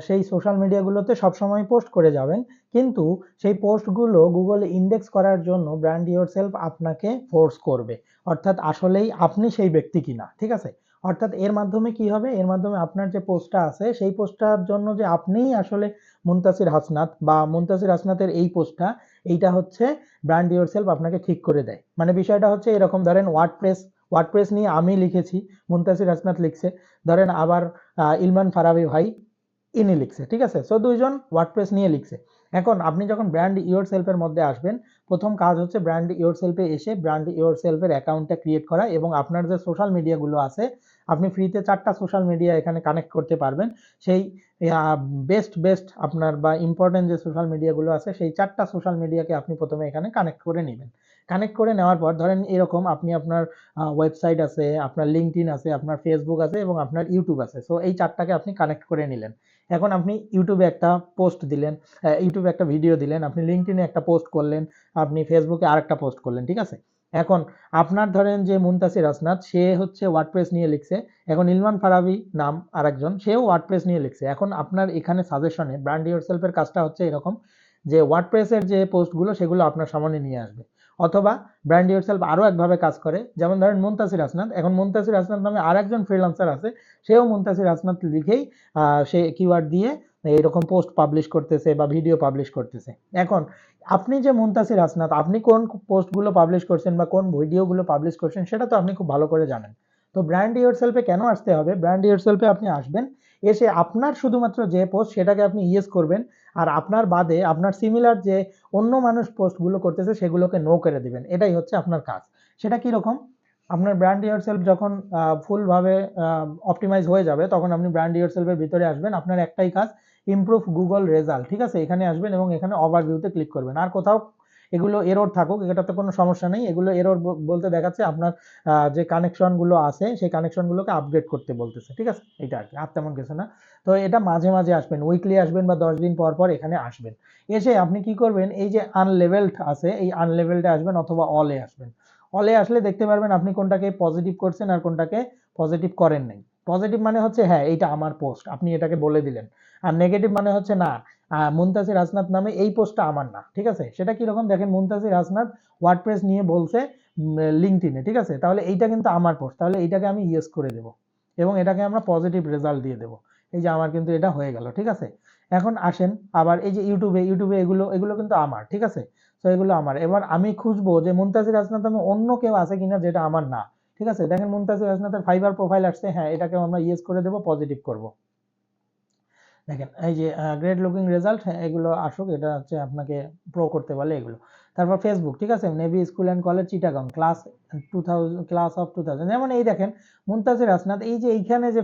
সেই সোশ্যাল মিডিয়াগুলোতে সবসময় পোস্ট করে যাবেন, কিন্তু সেই পোস্টগুলো গুগলে ইন্ডেক্স করার জন্য ব্র্যান্ড ইয়োরসেলফ আপনাকে ফোর্স করবে, অর্থাৎ আসলেই আপনি সেই ব্যক্তি কিনা, ঠিক আছে। অর্থাৎ এর মাধ্যমে কি হবে, এর মাধ্যমে আপনার যে পোস্টটা আছে সেই পোস্টটার জন্য যে আপনিই আসলে মুনতাসির হাসনাত বা মুনতাসির হাসনাতের এই পোস্টটা, এইটা হচ্ছে ব্র্যান্ড ইয়োরসেলফ আপনাকে ঠিক করে দেয়। মানে বিষয়টা হচ্ছে এরকম, ধরেন ওয়ার্ডপ্রেস নিয়ে আমি লিখেছি, মুনতাসির হাসনাত লিখছে, ধরেন আবার ইলমান ফারাবি ভাই ইনি লিখছে, ঠিক আছে। সো দুইজন ওয়ার্ডপ্রেস নিয়ে লিখছে। এখন আপনি যখন ব্র্যান্ড ইয়োর সেলফের মধ্যে আসবেন, প্রথম কাজ হচ্ছে ব্র্যান্ড ইয়োর সেলফে এসে ব্র্যান্ড ইয়োর সেলফের অ্যাকাউন্টটা ক্রিয়েট করা, এবং আপনার যে সোশ্যাল মিডিয়াগুলো আছে, আপনি ফ্রিতে 4টা সোশ্যাল মিডিয়া এখানে কানেক্ট করতে পারবেন। সেই বেস্ট আপনার বা ইম্পর্টেন্ট যে সোশ্যাল মিডিয়াগুলো আছে সেই 4টা সোশ্যাল মিডিয়াকে আপনি প্রথমে এখানে কানেক্ট করে নেবেন। কানেক্ট করে নেওয়ার পর ধরেন এরকম আপনি আপনার ওয়েবসাইট আছে, আপনার লিঙ্কডইন আছে, আপনার ফেসবুক আছে, এবং আপনার ইউটিউব আছে। সো এই 4টাকে আপনি কানেক্ট করে নিলেন। এখন আপনি ইউটিউবে একটা পোস্ট দিলেন, ইউটিউবে একটা ভিডিও দিলেন, আপনি লিঙ্কডইনে একটা পোস্ট করলেন, আপনি ফেসবুকে আরেকটা পোস্ট করলেন, ঠিক আছে। এখন আপনার ধরেন যে মুনতাসির হাসনাত, সে হচ্ছে ওয়ার্ডপ্রেস নিয়ে লিখছে। এখন ইলমান ফারাবি নাম আরেকজন, সেও ওয়ার্ডপ্রেস নিয়ে লিখছে। এখন আপনার এখানে সাজেশনে ব্র্যান্ড ইয়োরসেলফের কাজটা হচ্ছে এরকম, যে ওয়ার্ডপ্রেসের যে পোস্টগুলো সেগুলো আপনার সামনে নিয়ে আসবে। অথবা ব্র্যান্ড ইয়োরসেলফ আরও একভাবে কাজ করে, যেমন ধরেন মুনতাসির হাসনাত, এখন মুনতাসির হাসনাত নামে আরেকজন ফ্রিল্যান্সার আছে, সেও মুনতাসির হাসনাত লিখেই সে কিওয়ার্ড দিয়ে এরকম পোস্ট পাবলিশ করতেছে বা ভিডিও পাবলিশ করতেছে। এখন আপনি যে মুনতাসির হাসনাত, আপনি কোন পোস্টগুলো পাবলিশ করছেন বা কোন ভিডিওগুলো পাবলিশ করছেন সেটা তো আপনি খুব ভালো করে জানেন। তো ব্র্যান্ড ইয়োরসেলফে কেন আসতে হবে? ব্র্যান্ড ইয়োরসেলফে আপনি আসবেন, এসে আপনার শুধুমাত্র যে পোস্ট সেটাকে আপনি ইয়েস করবেন, আর আপনার বাদে আপনার সিমিলার যে অন্য মানুষ পোস্টগুলো করতেছে সেগুলোকে নো করে দিবেন। এটাই হচ্ছে আপনার কাজ। সেটা কীরকম? আপনার ব্র্যান্ড ইয়োরসেলফ যখন ফুলভাবে অপটিমাইজ হয়ে যাবে, তখন আপনি ব্র্যান্ড ইয়োরসেলফের ভিতরে আসবেন। আপনার একটাই কাজ, ইমপ্রুভ গুগল রেজাল্ট, ঠিক আছে, এখানে আসবেন এবং এখানে ওভারভিউতে ক্লিক করবেন। আর কোথাও এগুলো এরর থাকুক, এটাতে কোনো সমস্যা নেই। এগুলো এরর বলতে দেখাচ্ছে আপনার যে কানেকশনগুলো আছে সেই কানেকশনগুলোকে আপগ্রেড করতে বলতেছে, ঠিক আছে? এটা আর কি, আর তেমন কিছু না। তো এটা মাঝে মাঝে আসবেন, উইকলি আসবেন বা 10 দিন পর পর এখানে আসবেন। এসে আপনি কি করবেন, এই যে আনলেভেলড আছে এই আনলেভেলডে আসবেন অথবা অলে আসবেন। অলে আসলে দেখতে পারবেন আপনি কোনটাকে পজিটিভ করছেন আর কোনটাকে পজিটিভ করেন নাই। পজিটিভ মানে হচ্ছে হ্যাঁ এইটা আমার পোস্ট, আপনি এটাকে বলে দিলেন। আর নেগেটিভ মানে হচ্ছে না, মুনতাসির হাসনাত নামে এই পোস্টটা আমার না, ঠিক আছে? সেটা কিরকম দেখেন, মুনতাসির হাসনাত ওয়ার্ডপ্রেস নিয়ে বলছে লিঙ্কডইনে, ঠিক আছে? তাহলে এইটা কিন্তু আমার পোস্ট, তাহলে এইটাকে আমি ইয়েস করে দেব এবং এটাকে আমরা পজিটিভ রেজাল্ট দিয়ে দেব। এই যে আমার কিন্তু এটা হয়ে গেল, ঠিক আছে? এখন আসেন আবার এই যে ইউটিউবে এগুলো এগুলো কিন্তু আমার, ঠিক আছে? তো এগুলো আমার। এবার আমি খুঁজবো যে মুনতাসির হাসনাত নামে অন্য কেউ আছে কিনা যেটা আমার না, ঠিক আছে? দেখেন মুনতাসির হাসনাতের ফাইবার প্রোফাইল আসছে, হ্যাঁ এটাকেও আমরা ইয়েস করে দেব, পজিটিভ করব। দেখেন এই যে গ্রেট লুকিং রেজাল্ট, হ্যাঁ এগুলো আসুক, এটা হচ্ছে আপনাকে প্রো করতে বলে এগুলো। তারপর ফেসবুক, ঠিক আছে? Navy school and college Chittagong class of 2000, যেমন এই দেখেন মুনতাসির হাসনাত, এই যে এইখানে যে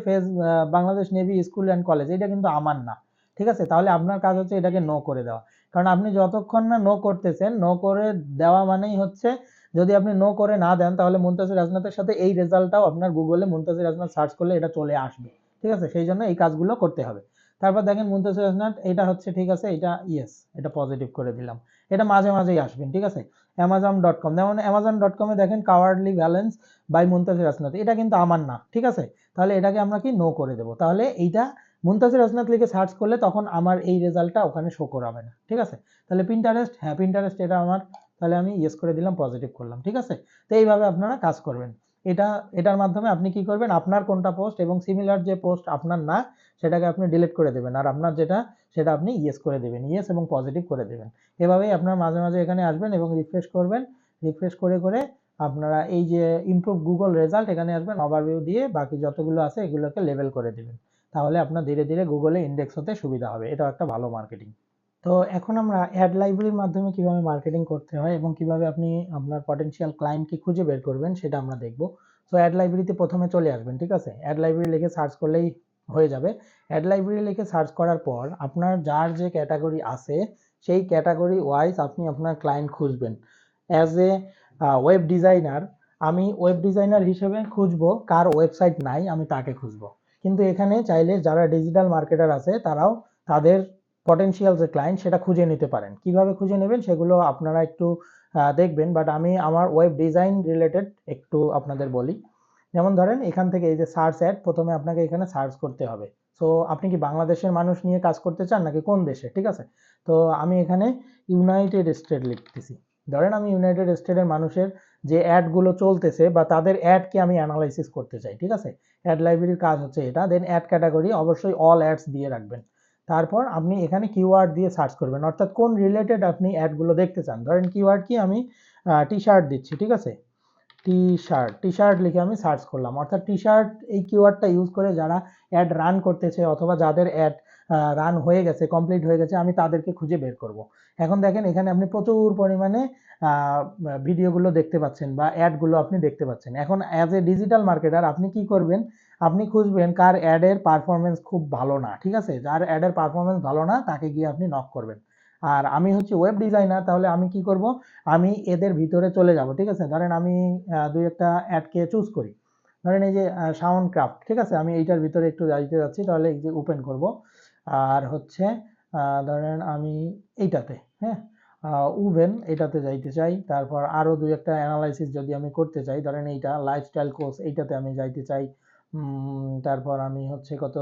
Bangladesh navy school and college, এটা কিন্তু আমার না, ঠিক আছে? তাহলে আপনার কাজ হচ্ছে এটাকে নো করে দেওয়া। কারণ আপনি যতক্ষণ না নো করতেছেন, নো করে দেওয়া মানেই হচ্ছে, যদি আপনি নো করে না দেন তাহলে মুনতাসির হাসনাতের সাথে এই রেজাল্টটাও আপনার গুগলে মুনতাসির হাসনাত সার্চ করলে এটা চলে আসবে, ঠিক আছে? সেই জন্য এই কাজগুলো করতে হবে। তারপর দেখেন মুনতাসির হাসনাত, এটা হচ্ছে ঠিক আছে, এটা ইয়েস, এটা পজিটিভ করে দিলাম। এটা মাঝে মাঝেই আসবেন, ঠিক আছে? অ্যামাজন.কম, যেমন অ্যামাজন.কমে দেখেন cowardly balance by Muntasir Hasnat, এটা কিন্তু আমার না, ঠিক আছে? তাহলে এটাকে আমরা কি নো করে দেব। তাহলে এইটা মুনতাসির হাসনাত লিখে সার্চ করলে তখন আমার এই রেজাল্টটা ওখানে শো করাবে না, ঠিক আছে? তাহলে পিন্টারেস্ট, হ্যাঁ পিন্টারেস্ট এটা আমার, তাহলে আমি ইয়েস করে দিলাম, পজিটিভ করলাম, ঠিক আছে? তো এইভাবে আপনারা কাজ করবেন। এটা এটার মাধ্যমে আপনি কি করবেন, আপনার কোনটা পোস্ট এবং সিমিলার যে পোস্ট আপনার না সেটাকে আপনি ডিলিট করে দেবেন, আর আপনার যেটা সেটা আপনি ইয়েস করে দেবেন, ইয়েস এবং পজিটিভ করে দেবেন। এভাবেই আপনার মাঝে মাঝে এখানে আসবেন এবং রিফ্রেশ করবেন। রিফ্রেশ করে করে আপনারা এই যে ইমপ্রুভ গুগল রেজাল্ট এখানে আসবেন, ওভারভিউ দিয়ে বাকি যতগুলো আছে এগুলোকে লেভেল করে দিবেন। তাহলে আপনার ধীরে ধীরে গুগলে ইন্ডেক্স হতে সুবিধা হবে। এটাও একটা ভালো মার্কেটিং। তো এখন আমরা অ্যাড লাইব্রেরির মাধ্যমে কিভাবে মার্কেটিং করতে হয় এবং কিভাবে আপনি আপনার পটেনশিয়াল ক্লায়েন্টকে খুঁজে বের করবেন সেটা আমরা দেখব। তো অ্যাড লাইব্রেরিতে প্রথমে চলে আসবেন, ঠিক আছে? অ্যাড লাইব্রেরি লিখে সার্চ করলেই হয়ে যাবে। অ্যাড লাইব্রেরি লিখে সার্চ করার পর আপনার যার যে ক্যাটাগরি আছে সেই ক্যাটাগরি ওয়াইজ আপনি আপনার ক্লায়েন্ট খুঁজবেন। অ্যাজ এ ওয়েব ডিজাইনার, আমি ওয়েব ডিজাইনার হিসেবে খুঁজবো কার ওয়েবসাইট নাই আমি তাকে খুঁজবো। কিন্তু এখানে চাইলে যারা ডিজিটাল মার্কেটার আছে তারাও তাদের পটেনশিয়াল যে ক্লায়েন্ট সেটা খুঁজে নিতে পারেন। কিভাবে খুঁজে নেবেন সেগুলো আপনারা একটু দেখবেন, বাট আমি আমার ওয়েব ডিজাইন রিলেটেড একটু আপনাদের বলি। যেমন ধরেন এখান থেকে এই যে সার্চ অ্যাড, প্রথমে আপনাকে এখানে সার্চ করতে হবে। সো আপনি কি বাংলাদেশের মানুষ নিয়ে কাজ করতে চান নাকি কোন দেশে, ঠিক আছে? তো আমি এখানে ইউনাইটেড স্টেট লিখতেছি। ধরেন আমি ইউনাইটেড স্টেটের মানুষের যে অ্যাডগুলো চলতেছে বা তাদের অ্যাডকে আমি অ্যানালাইসিস করতে চাই, ঠিক আছে? অ্যাড লাইব্রেরির কাজ হচ্ছে এটা। দেন অ্যাড ক্যাটাগরি অবশ্যই অল অ্যাডস দিয়ে রাখবেন। তারপর আপনি এখানে কিওয়ার্ড দিয়ে সার্চ করবেন, অর্থাৎ কোন রিলেটেড আপনি অ্যাডগুলো দেখতে চান। ধরেন কিওয়ার্ড কি, আমি টি শার্ট দিচ্ছি, ঠিক আছে? টি শার্ট লিখে আমি সার্চ করলাম, অর্থাৎ টি শার্ট এই কিওয়ার্ডটা ইউজ করে যারা অ্যাড রান করতেছে অথবা যাদের অ্যাড রান হয়ে গেছে, কমপ্লিট হয়ে গেছে, আমি তাদেরকে খুঁজে বের করব। এখন দেখেন এখানে আপনি প্রচুর পরিমাণে ভিডিওগুলো দেখতে পাচ্ছেন বা অ্যাডগুলো আপনি দেখতে পাচ্ছেন। এখন অ্যাজ এ ডিজিটাল মার্কেটার আপনি কি করবেন, আপনি খুঁজবেন কার অ্যাডের পারফরমেন্স খুব ভালো না, ঠিক আছে? যার অ্যাডের পারফরমেন্স ভালো না তাকে গিয়ে আপনি নক করবেন। আর আমি হচ্ছে ওয়েব ডিজাইনার, তাহলে আমি কি করব, আমি এদের ভিতরে চলে যাব, ঠিক আছে? ধরেন আমি দুই একটা অ্যাডকে চুজ করি। ধরেন এই যে সাউন্ড ক্রাফট, ঠিক আছে? আমি এইটার ভিতরে একটু যাইতে যাচ্ছি, তাহলে এই যে ওপেন করব। আর হচ্ছে ধরেন আমি এইটাতে, হ্যাঁ, উভেন এটাতে যাইতে চাই। তারপর আরো দুই একটা অ্যানালাইসিস যদি আমি করতে চাই, ধরেন এইটা লাইফস্টাইল কোর্স, এইটাতে আমি যাইতে চাই। তারপর আমি হচ্ছে কত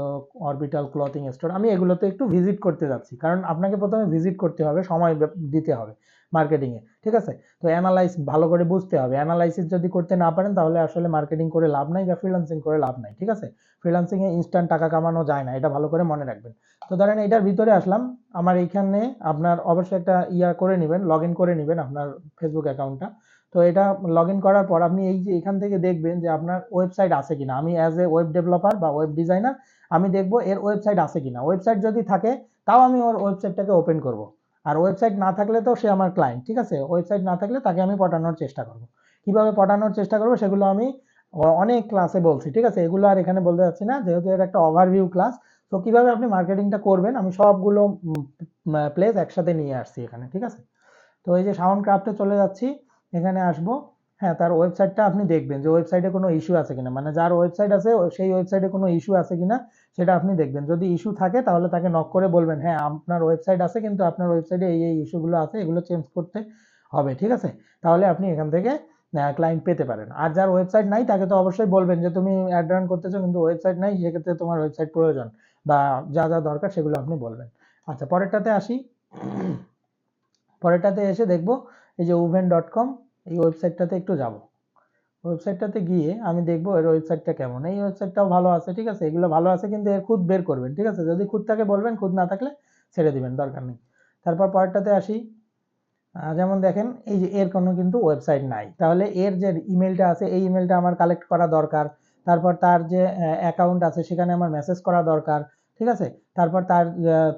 অরবিটাল ক্লথিং স্টোর, আমি এগুলোতে একটু ভিজিট করতে যাচ্ছি, কারণ আপনাকে প্রথমে ভিজিট করতে হবে, সময় দিতে হবে মার্কেটিংয়ে, ঠিক আছে? তো অ্যানালাইজ ভালো করে বুঝতে হবে। অ্যানালাইসিস যদি করতে না পারেন তাহলে আসলে মার্কেটিং করে লাভ নাই বা ফ্রিল্যান্সিং করে লাভ নাই, ঠিক আছে? ফ্রিল্যান্সিংয়ে ইনস্ট্যান্ট টাকা কামানো যায় না, এটা ভালো করে মনে রাখবেন। তো ধরেন এটার ভিতরে আসলাম, আমার এইখানে আপনার অবশ্যই একটা করে নেবেন, লগ ইন করে নেবেন আপনার ফেসবুক অ্যাকাউন্টটা। তো এটা লগ ইন করার পর আপনি এই যে এখান থেকে দেখবেন যে আপনার ওয়েবসাইট আছে কিনা। আমি অ্যাজ এ ওয়েব ডেভেলপার বা ওয়েব ডিজাইনার আমি দেখবো এর ওয়েবসাইট আছে কিনা। ওয়েবসাইট যদি থাকে তাও আমি ওর ওয়েবসাইটটাকে ওপেন করব। আর ওয়েবসাইট না থাকলে তো সে আমার ক্লায়েন্ট, ঠিক আছে? ওয়েবসাইট না থাকলে তাকে আমি পটানোর চেষ্টা করব। কিভাবে পটানোর চেষ্টা করব সেগুলো আমি অনেক ক্লাসে বলছি, ঠিক আছে? এগুলো আর এখানে বলতে যাচ্ছি না, যেহেতু এর একটা ওভারভিউ ক্লাস। তো কিভাবে আপনি মার্কেটিংটা করবেন আমি সবগুলো প্লেস একসাথে নিয়ে আসছি এখানে, ঠিক আছে? তো এই যে সাউন্ড ক্রাফটে চলে যাচ্ছি, এখানে আসবো। হ্যাঁ, তার ওয়েবসাইটটা আপনি দেখবেন যে ওয়েবসাইটে কোনো ইস্যু আছে কিনা, মানে যার ওয়েবসাইট আছে সেই ওয়েবসাইটে কোনো ইস্যু আছে কিনা সেটা আপনি দেখবেন। যদি ইস্যু থাকে তাহলে তাকে নক করে বলবেন, হ্যাঁ আপনার ওয়েবসাইট আছে কিন্তু আপনার ওয়েবসাইটে এই ইস্যুগুলো আছে, এগুলো চেঞ্জ করতে হবে, ঠিক আছে? তাহলে আপনি এখান থেকে ক্লায়েন্ট পেতে পারেন। আর যার ওয়েবসাইট নাই তাকে তো অবশ্যই বলবেন যে তুমি অ্যাড রান করতেছো কিন্তু ওয়েবসাইট নাই, সেক্ষেত্রে তোমার ওয়েবসাইট প্রয়োজন বা যা যা দরকার সেগুলো আপনি বলবেন। আচ্ছা, পরেরটাতে আসি। পরেরটাতে এসে দেখব এই যে ওভেন.com, এই ওয়েবসাইটটাতে একটু যাব। ওয়েবসাইটটাতে গিয়ে আমি দেখবো এর ওয়েবসাইটটা কেমন। এই ওয়েবসাইটটাও ভালো আছে, ঠিক আছে, এগুলো ভালো আছে, কিন্তু এর খুদ বের করবেন, ঠিক আছে? যদি খুদ থাকে বলবেন, খুদ না থাকলে ছেড়ে দিবেন, দরকার নেই। তারপর পরেরটাতে আসি। যেমন দেখেন এই যে এর কোনো কিন্তু ওয়েবসাইট নাই, তাহলে এর যে ইমেলটা আছে এই ইমেলটা আমার কালেক্ট করা দরকার। তারপর তার যে অ্যাকাউন্ট আছে সেখানে আমার মেসেজ করা দরকার, ঠিক আছে? তারপর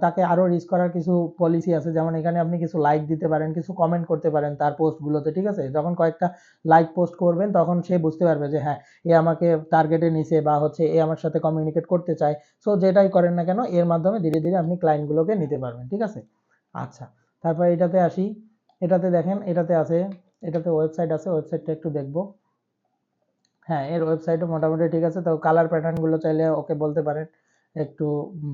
তাকে আরও রিচ করার কিছু পলিসি আছে, যেমন এখানে আপনি কিছু লাইক দিতে পারেন, কিছু কমেন্ট করতে পারেন তার পোস্টগুলোতে, ঠিক আছে? যখন কয়েকটা লাইক পোস্ট করবেন তখন সে বুঝতে পারবে যে হ্যাঁ, এ আমাকে টার্গেটে নিছে বা হচ্ছে এ আমার সাথে কমিউনিকেট করতে চায়। সো যেটাই করেন না কেন এর মাধ্যমে ধীরে ধীরে আপনি ক্লায়েন্টগুলোকে নিতে পারবেন, ঠিক আছে? আচ্ছা, তারপর এটাতে আসি। এটাতে দেখেন, এটাতে আছে, এটাতে ওয়েবসাইট আছে, ওয়েবসাইটটা একটু দেখব। হ্যাঁ, এর ওয়েবসাইটও মোটামুটি ঠিক আছে। তো কালার প্যাটার্নগুলো চাইলে ওকে বলতে পারেন একটু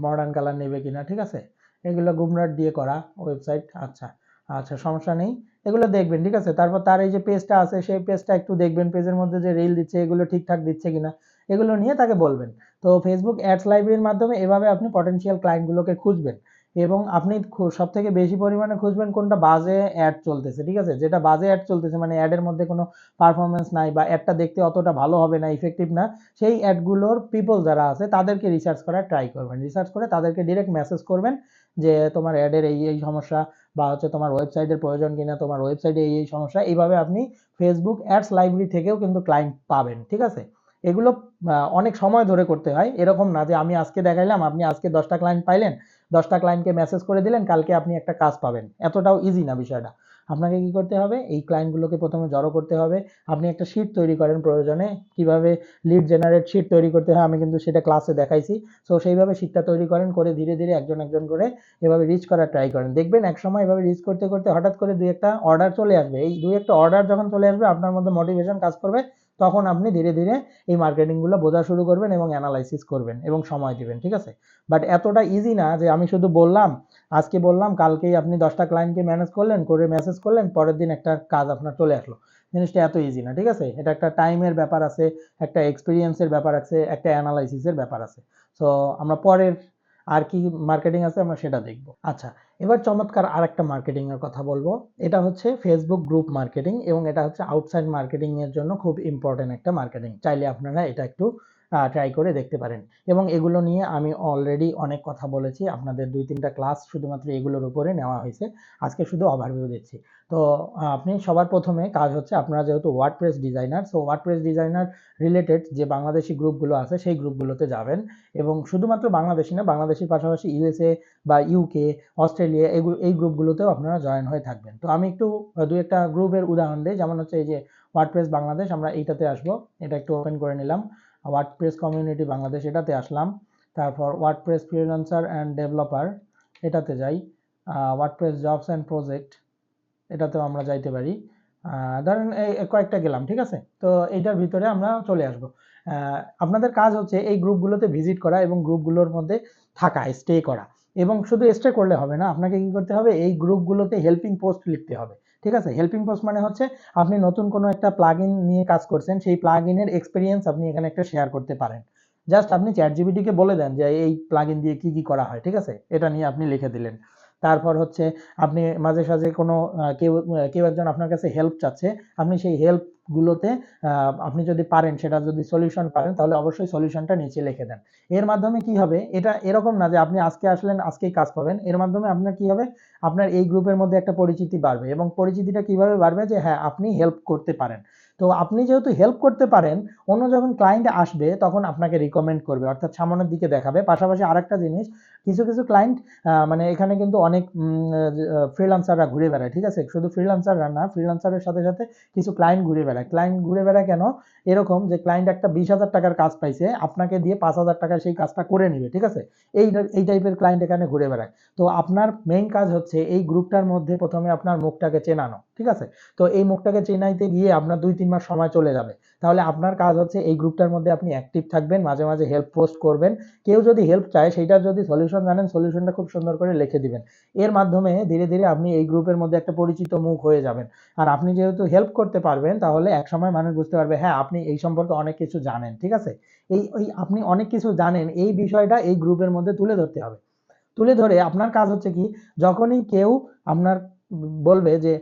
মডার্ন কালার নেবে কিনা, ঠিক আছে? এগুলো গুমরাট দিয়ে করা ওয়েবসাইট। আচ্ছা আচ্ছা, সমস্যা নেই, এগুলো দেখবেন, ঠিক আছে? তারপর তার এই যে পেজটা আছে সেই পেজটা একটু দেখবেন, পেজের মধ্যে যে রিল দিচ্ছে এগুলো ঠিকঠাক দিচ্ছে কিনা এগুলো নিয়ে তাকে বলবেন। তো ফেসবুক অ্যাডস লাইব্রেরির মাধ্যমে এভাবে আপনি পটেনশিয়াল ক্লায়েন্টগুলোকে খুঁজবেন, এবং আপনি সব থেকে বেশি পরিমাণে খুঁজবেন কোনটা বাজে অ্যাড চলতেছে, ঠিক আছে? যেটা বাজে অ্যাড চলতেছে মানে অ্যাডের মধ্যে কোনো পারফরমেন্স নাই বা অ্যাডটা দেখতে অতটা ভালো হবে না, ইফেক্টিভ না, সেই অ্যাডগুলোর পিপল যারা আছে তাদেরকে রিসার্চ করার ট্রাই করবেন। রিসার্চ করে তাদেরকে ডিরেক্ট মেসেজ করবেন যে তোমার অ্যাডের এই সমস্যা, বা হচ্ছে তোমার ওয়েবসাইটের প্রয়োজন কিনা, তোমার ওয়েবসাইটে এই সমস্যা। এইভাবে আপনি ফেসবুক অ্যাডস লাইব্রেরি থেকেও কিন্তু ক্লায়েন্ট পাবেন, ঠিক আছে? এগুলো অনেক সময় ধরে করতে হয়, এরকম না যে আমি আজকে দেখাইলাম আপনি আজকে 10টা ক্লায়েন্ট পাইলেন, 10টা ক্লায়েন্টকে মেসেজ করে দিলেন, কালকে আপনি একটা কাজ পাবেন। এতটাও ইজি না বিষয়টা। আপনাকে কি করতে হবে, এই ক্লায়েন্টগুলোকে প্রথমে জড়ো করতে হবে। আপনি একটা শিট তৈরি করেন প্রয়োজনে, কিভাবে লিড জেনারেট শিট তৈরি করতে হয় আমি কিন্তু সেটা ক্লাসে দেখাইছি। সো সেইভাবে শিটটা তৈরি করেন, করে ধীরে ধীরে একজন একজন করে এভাবে রিচ করার ট্রাই করেন। দেখবেন এক সময় এভাবে রিচ করতে করতে হঠাৎ করে দুই একটা অর্ডার চলে আসবে। এই দুই একটা অর্ডার যখন চলে আসবে আপনার মধ্যে মোটিভেশন কাজ করবে, তখন আপনি ধীরে ধীরে এই মার্কেটিংগুলো বোঝা শুরু করবেন এবং অ্যানালাইসিস করবেন এবং সময় দিবেন, ঠিক আছে? বাট এতটা ইজি না যে আমি শুধু বললাম, আজকে বললাম, কালকেই আপনি 10টা ক্লায়েন্টকে ম্যানেজ করলেন, করে মেসেজ করলেন, পরের দিন একটা কাজ আপনার চলে আসলো। জিনিসটা এত ইজি না, ঠিক আছে? এটা একটা টাইমের ব্যাপার আছে, একটা এক্সপিরিয়েন্সের ব্যাপার আছে, একটা অ্যানালাইসিসের ব্যাপার আছে। সো আমরা পরের আর কি মার্কেটিং আছে আমরা সেটা দেখব। আচ্ছা, এবার চমৎকার আর একটা মার্কেটিং এর কথা বলবো। এটা হচ্ছে ফেসবুক গ্রুপ মার্কেটিং, এবং এটা হচ্ছে আউটসাইড মার্কেটিং এর জন্য খুব ইম্পর্টেন্ট একটা মার্কেটিং। চাইলে আপনারা এটা একটু ট্রাই করে দেখতে পারেন। এবং এগুলো নিয়ে আমি অলরেডি অনেক কথা বলেছি, আপনাদের 2-3টা ক্লাস শুধুমাত্র এগুলোর উপরে নেওয়া হয়েছে। আজকে শুধু ওভারভিউ দিচ্ছি। তো আপনি সবার প্রথমে কাজ হচ্ছে, আপনারা যেহেতু WordPress designer, so WordPress designer related যে বাংলাদেশি গ্রুপগুলো আছে সেই গ্রুপগুলোতে যাবেন। এবং শুধুমাত্র বাংলাদেশি না, বাংলাদেশির পাশাপাশি ইউএসএ বা ইউকে, অস্ট্রেলিয়া, এই গ্রুপগুলোতেও আপনারা জয়েন হয়ে থাকবেন। তো আমি একটু দু একটা গ্রুপের উদাহরণ দিই, যেমন হচ্ছে এই যে ওয়ার্ডপ্রেস বাংলাদেশ, আমরা এইটাতে আসবো। এটা একটু ওপেন করে নিলাম। ওয়ার্ডপ্রেস কমিউনিটি বাংলাদেশ, এটাতে আসলাম। তারপর ওয়ার্ডপ্রেস ফ্রিল্যান্সার অ্যান্ড ডেভেলপার, এটাতে যাই। ওয়ার্ডপ্রেস জবস অ্যান্ড প্রজেক্ট, এটাতেও আমরা যাইতে পারি। ধরেন এই কয়েকটা গেলাম, ঠিক আছে? তো এইটার ভিতরে আমরা চলে আসব। আপনাদের কাজ হচ্ছে এই গ্রুপগুলোতে ভিজিট করা এবং গ্রুপগুলোর মধ্যে থাকা, স্টে করা। এবং শুধু স্টে করলে হবে না, আপনাকে কি করতে হবে, এই গ্রুপগুলোতে হেল্পিং পোস্ট লিখতে হবে, ঠিক আছে? হেল্পিং পোস্ট মানে হচ্ছে আপনি নতুন কোনো একটা প্লাগইন নিয়ে কাজ করছেন, সেই প্লাগইনের এক্সপিরিয়েন্স আপনি এখানে একটা শেয়ার করতে পারেন। জাস্ট আপনি চ্যাটজিপিটিকে বলে দেন যে এই প্লাগইন দিয়ে কি কি করা হয়, ঠিক আছে? এটা নিয়ে আপনি লিখে দিলেন। তারপর হচ্ছে আপনি মাঝে সাঝে কোনো কেউ কেউ একজন আপনার কাছে হেল্প চাচ্ছে, আপনি সেই হেল্পগুলোতে আপনি যদি পারেন, সেটা যদি সলিউশন পারেন তাহলে অবশ্যই সলিউশনটা নিচে লিখে দেন। এর মাধ্যমে কি হবে, এটা এরকম না যে আপনি আজকে আসলেন আজকেই কাজ পাবেন। এর মাধ্যমে আপনার কি হবে, আপনার এই গ্রুপের মধ্যে একটা পরিচিতি বাড়বে। এবং পরিচিতিটা কিভাবে বাড়বে, যে হ্যাঁ আপনি হেল্প করতে পারেন। তো আপনি যেহেতু হেল্প করতে পারেন, অন্য যখন ক্লায়েন্ট আসবে তখন আপনাকে রিকমেন্ড করবে, অর্থাৎ সামনের দিকে দেখাবে। পাশাপাশি আরেকটা জিনিস, কিছু কিছু ক্লায়েন্ট মানে এখানে কিন্তু অনেক ফ্রিল্যান্সাররা ঘুরে বেড়ায়, ঠিক আছে? শুধু ফ্রিল্যান্সাররা না, ফ্রিল্যান্সারের সাথে সাথে কিছু ক্লায়েন্ট ঘুরে বেড়ায়। ক্লায়েন্ট ঘুরে বেড়ায় কেন? এরকম যে ক্লায়েন্ট একটা 20,000 টাকার কাজ পাইছে, আপনাকে দিয়ে 5,000 টাকায় সেই কাজটা করে নিবে, ঠিক আছে? এই টাইপের ক্লায়েন্ট এখানে ঘুরে বেড়ায়। তো আপনার মেইন কাজ হচ্ছে এই গ্রুপটার মধ্যে প্রথমে আপনার মুখটাকে চেনানো, ঠিক আছে? তো এই মুখটাকে চেনাইতে গিয়ে আপনার 2-3 মাস সময় চলে যাবে। তাহলে আপনার কাজ হচ্ছে এই গ্রুপটার মধ্যে আপনি অ্যাক্টিভ থাকবেন, মাঝে মাঝে হেল্প পোস্ট করবেন। কেউ যদি হেল্প চায়, সেইটার যদি সলিউশন জানেন, সলিউশনটা খুব সুন্দর করে লিখে দিবেন। এর মাধ্যমে ধীরে ধীরে আপনি এই গ্রুপের মধ্যে একটা পরিচিত মুখ হয়ে যাবেন। আর আপনি যেহেতু হেল্প করতে পারবেন, তাহলে একসময় মানুষ বুঝতে পারবে হ্যাঁ আপনি এই সম্পর্কে অনেক কিছু জানেন, ঠিক আছে? এই আপনি অনেক কিছু জানেন, এই বিষয়টা এই গ্রুপের মধ্যে তুলে ধরতে হবে। তুলে ধরে আপনার কাজ হচ্ছে কি, যখনই কেউ আপনার বলবে যে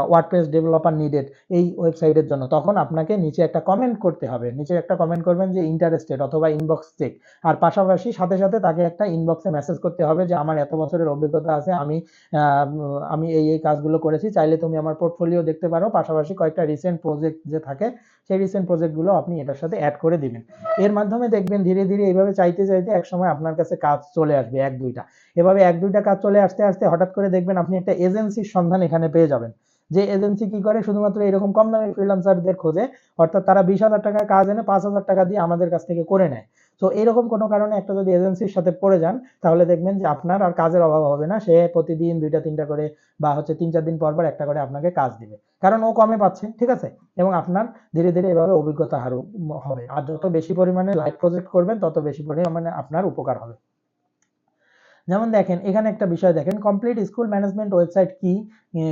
ওয়ার্ডপ্রেস ডেভেলপার নিডেড এই ওয়েবসাইটের জন্য, তখন আপনাকে নিচে একটা কমেন্ট করতে হবে। নিচে একটা কমেন্ট করবেন যে ইন্টারেস্টেড অথবা ইনবক্স চেক। আর পাশাপাশি সাথে সাথে তাকে একটা ইনবক্সে মেসেজ করতে হবে যে আমার এত বছরের অভিজ্ঞতা আছে, আমি এই কাজগুলো করেছি, চাইলে তুমি আমার পোর্টফোলিও দেখতে পারো। পাশাপাশি কয়েকটা রিসেন্ট প্রজেক্ট যে থাকে, সেই রিসেন্ট প্রজেক্টগুলো আপনি এটার সাথে অ্যাড করে দিবেন। এর মাধ্যমে দেখবেন ধীরে ধীরে এইভাবে চাইতে চাইতে একসময় আপনার কাছে কাজ চলে আসবে 1-2টা। এভাবে 1-2টা কাজ চলে আসতে আসতে হঠাৎ করে দেখবেন আপনি একটা এজেন্সির সন্ধান এখানে পেয়ে যাবেন। যে এজেন্সি কি করে, শুধুমাত্র এরকম কম দামি ফ্রিল্যান্সারদের খোঁজে। অর্থাৎ তারা 20,000 টাকার কাজ এনে 5,000 টাকা দিয়ে আমাদের কাছ থেকে করে নেয়। তো এরকম কোনো কারণে একটা যদি এজেন্সির সাথে পড়ে যান, তাহলে দেখবেন যে আপনার আর কাজের অভাব হবে না। সে প্রতিদিন 2টা-3টা করে বা হচ্ছে 3-4 দিন পর পর একটা করে আপনাকে কাজ দিবে, কারণ ও কমে পাচ্ছে, ঠিক আছে? এবং আপনার ধীরে ধীরে এভাবে অভিজ্ঞতা আরো হবে। আর যত বেশি পরিমাণে লাইভ প্রজেক্ট করবেন, তত বেশি পরিমাণে আপনার উপকার হবে। যেমন দেখেন এখানে একটা বিষয় দেখেন, কমপ্লিট স্কুল ম্যানেজমেন্ট ওয়েবসাইট কি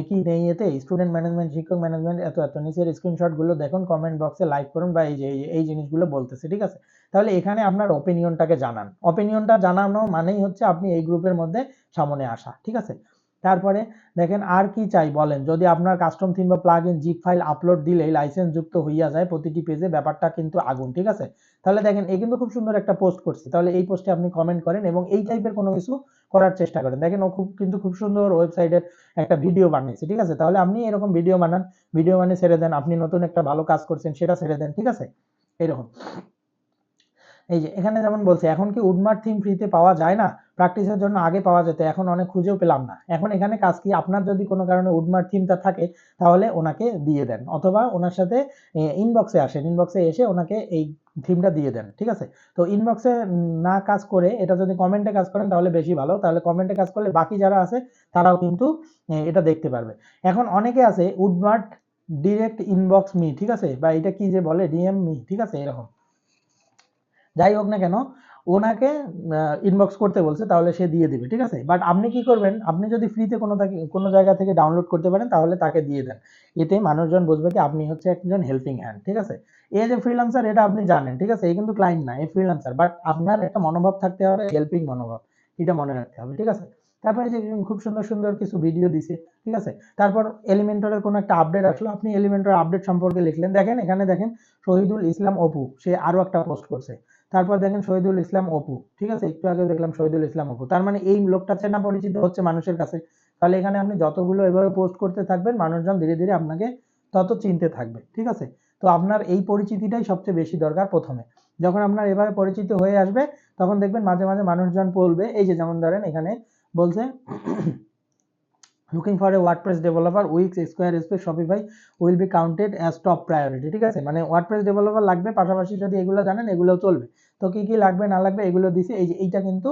কি নেই এতে, স্টুডেন্ট ম্যানেজমেন্ট, শিক্ষক ম্যানেজমেন্ট, এত এত নিচের স্ক্রিনশট গুলো দেখুন, কমেন্ট বক্সে লাইক করুন বা এই জিনিসগুলো বলতেছে, ঠিক আছে? তাহলে এখানে আপনার ওপিনিয়নটাকে জানান। ওপিনিয়নটা জানানো মানেই হচ্ছে আপনি এই গ্রুপের মধ্যে সামনে আসা, ঠিক আছে? তারপরে দেখেন আর কি চাই বলেন, যদি আপনার কাস্টম থিম বা plug in zip file upload দিলেই লাইসেন্স যুক্ত হইয়া যায় প্রতিটি পেজে, ব্যাপারটা কিন্তু আগুন, ঠিক আছে? তাহলে দেখেন এই কিন্তু খুব সুন্দর একটা পোস্ট করছে, তাহলে এই পোস্টে আপনি কমেন্ট করেন এবং এই টাইপের কোনো কিছু করার চেষ্টা করেন। দেখেন ও খুব সুন্দর ওয়েবসাইটের একটা ভিডিও বানিয়েছে, ঠিক আছে? তাহলে আপনি এরকম ভিডিও বানান, ভিডিও বানিয়ে ছেড়ে দেন। আপনি নতুন একটা ভালো কাজ করছেন, সেটা ছেড়ে দেন, ঠিক আছে? এরকম। এই যে এখানে যেমন বলছে, এখন কি উডমার্ট থিম ফ্রিতে পাওয়া যায় না? প্র্যাকটিসের জন্য আগে পাওয়া যেত, এখন অনেক খুঁজেও পেলাম না। এখন এখানে কাজ কি, আপনার যদি কোনো কারণে উডমার্ট থিমটা থাকে, তাহলে ওনাকে দিয়ে দেন, অথবা ওনার সাথে ইনবক্সে আসেন, ইনবক্সে এসে ওনাকে এই থিমটা দিয়ে দেন, ঠিক আছে? তো ইনবক্সে না কাজ করে এটা যদি কমেন্টে কাজ করেন তাহলে বেশি ভালো। তাহলে কমেন্টে কাজ করলে বাকি যারা আছে তারাও কিন্তু এটা দেখতে পারবে। এখন অনেকে আছে উডমার্ট ডিরেক্ট ইনবক্স মি, ঠিক আছে? বা এটা কি যে বলে ডিএম মি, ঠিক আছে? এরকম যাই হোক না কেন, ওনাকে ইনবক্স করতে বলছে, তাহলে সে দিয়ে দিবে, ঠিক আছে? বাট আপনি কি করবেন, আপনি যদি ফ্রিতে কোনো জায়গা থেকে ডাউনলোড করতে পারেন, তাহলে তাকে দিয়ে দেন। এতে মানুষজন বুঝবে কি আপনি হচ্ছে একজন হেল্পিং হ্যান্ড, ঠিক আছে? এই যে ফ্রিল্যান্সার, এটা আপনি জানেন, ঠিক আছে? এই কিন্তু ক্লায়েন্ট না, এই ফ্রিল্যান্সার। বাট আপনার একটা মনোভাব থাকতে হবে, হেল্পিং মনোভাব, এটা মনে রাখতে হবে, ঠিক আছে? তারপরে যে খুব সুন্দর সুন্দর কিছু ভিডিও দিছে, ঠিক আছে? তারপর এলিমেন্টরের কোনো একটা আপডেট আসলো, আপনি এলিমেন্টর আপডেট সম্পর্কে লিখলেন। দেখেন এখানে দেখেন শহীদুল ইসলাম অপু, সে আরো একটা পোস্ট করছে। তারপর দেখেন শহীদুল ইসলাম অপু, ঠিক আছে? একটু আগে দেখলাম শহীদুল ইসলাম অপু, তার মানে এই লোকটা চেনা পরিচিত হচ্ছে মানুষের কাছে। তাহলে এখানে আপনি যতগুলো এভাবে পোস্ট করতে থাকবেন, মানুষজন ধীরে ধীরে আপনাকে তত চিনতে থাকবে, ঠিক আছে? তো আপনার এই পরিচিতিটাই সবচেয়ে বেশি দরকার প্রথমে। যখন আপনার এভাবে পরিচিত হয়ে আসবে, তখন দেখবেন মাঝে মাঝে মানুষজন বলবে, এই যে যেমন ধরেন এখানে বলছে looking for a WordPress developer weeks square space Shopify will be counted as top priority, ঠিক আছে? মানে ওয়ার্ডপ্রেস ডেভেলপার লাগবে, পাশাপাশি যদি এগুলো জানেন এগুলো চলবে। তো কি কি লাগবে না লাগবে এগুলো দিছে। এই যে এইটা কিন্তু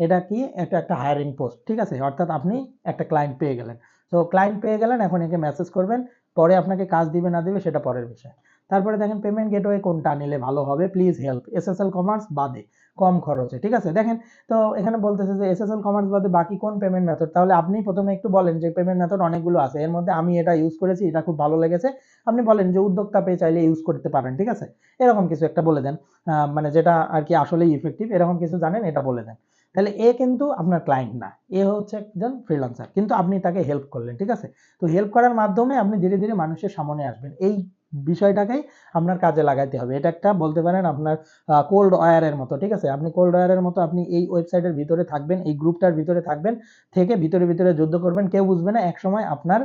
এটা কি একটা হায়ারিং পোস্ট, ঠিক আছে? অর্থাৎ আপনি একটা ক্লায়েন্ট পেয়ে গেলেন। তো ক্লায়েন্ট পেয়ে গেলেন, এখন একে মেসেজ করবেন, পরে আপনাকে কাজ দিবে না দিবে সেটা পরের বিষয়। তারপরে দেখেন পেমেন্ট গেটওয়ে কোনটা নিলে ভালো হবে, প্লিজ হেল্প, এসএসএল কমার্স বাদে কম খরচে, ঠিক আছে? দেখেন তো এখানে বলতেছে যে এসএসএল কমার্স বাদে বাকি কোন পেমেন্ট মেথড, তাহলে আপনি প্রথমে একটু বলেন যে পেমেন্ট মেথড অনেকগুলো আছে, এর মধ্যে আমি এটা ইউজ করেছি, এটা খুব ভালো লেগেছে। আপনি বলেন যে উদ্যোক্তা পে চাইলে ইউজ করতে পারেন, ঠিক আছে? এরকম কিছু একটা বলে দেন, মানে যেটা আর কি আসলেই ইফেক্টিভ, এরকম কিছু জানেন এটা বলে দেন। তাহলে এ কিন্তু আপনার ক্লায়েন্ট না, এ হচ্ছে একজন ফ্রিল্যান্সার, কিন্তু আপনি তাকে হেল্প করলেন, ঠিক আছে? তো হেল্প করার মাধ্যমে আপনি ধীরে ধীরে মানুষের সামনে আসবেন, এই বিষয়টাকেই আপনার কাজে লাগাইতে হবে। এটা একটা বলতে পারেন আপনার কোল্ড ওয়্যারের মতো, ঠিক আছে? আপনি কোল্ড ওয়্যারের মতো আপনি এই ওয়েবসাইটের ভিতরে থাকবেন, এই গ্রুপটার ভিতরে থাকবেন, থেকে ভিতরে ভিতরে যুদ্ধ করবেন, কেউ বুঝবে না। এক সময় আপনার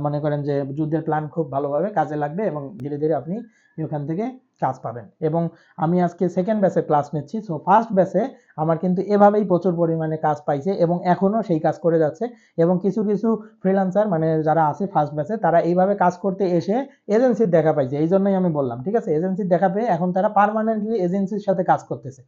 মনে করেন যে যুদ্ধের প্ল্যান খুব ভালোভাবে কাজে লাগবে এবং ধীরে ধীরে আপনি ওখান থেকে কাজ পাবেন। এবং আমি আজকে সেকেন্ড ব্যাচে ক্লাস নিচ্ছি, সো ফার্স্ট ব্যাচে আমার কিন্তু এভাবেই প্রচুর পরিমাণে কাজ পাইছে এবং এখনও সেই কাজ করে যাচ্ছে। এবং কিছু কিছু ফ্রিল্যান্সার মানে যারা আছে ফার্স্ট ব্যাচে তারা এইভাবে কাজ করতে এসে এজেন্সির দেখা পাইছে, এই জন্যই আমি বললাম, ঠিক আছে? এজেন্সির দেখা পেয়ে এখন তারা পার্মানেন্টলি এজেন্সির সাথে কাজ করতেছে,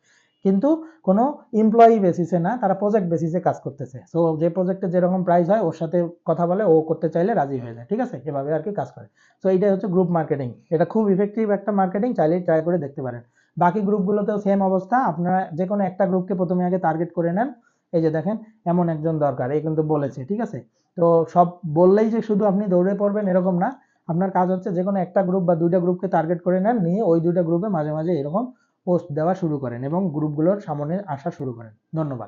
কিন্তু কোনো এমপ্লয়ি বেসিসে না, তারা প্রজেক্ট বেসিসে কাজ করতেছে। সো যে প্রজেক্টে যেরকম প্রাইস হয় ওর সাথে কথা বলে, ও করতে চাইলে রাজি হয়ে যায়, ঠিক আছে? এভাবে আর কি কাজ করে। সো এইটাই হচ্ছে গ্রুপ মার্কেটিং। এটা খুব ইফেক্টিভ একটা মার্কেটিং, চাইলেই ট্রাই করে দেখতে পারেন। বাকি গ্রুপগুলোতেও সেম অবস্থা, আপনারা যে কোনো একটা গ্রুপকে প্রথমে আগে টার্গেট করে নেন। এই যে দেখেন, এমন একজন দরকার, এই কিন্তু বলেছে, ঠিক আছে? তো সব বললেই যে শুধু আপনি দৌড়ে পড়বেন এরকম না, আপনার কাজ হচ্ছে যে কোনো একটা গ্রুপ বা দুইটা গ্রুপকে টার্গেট করে নেন, নিয়ে ওই দুইটা গ্রুপে মাঝে মাঝে এরকম পোস্ট দেওয়া শুরু করেন এবং গ্রুপগুলোর সামনে আসা শুরু করেন। ধন্যবাদ।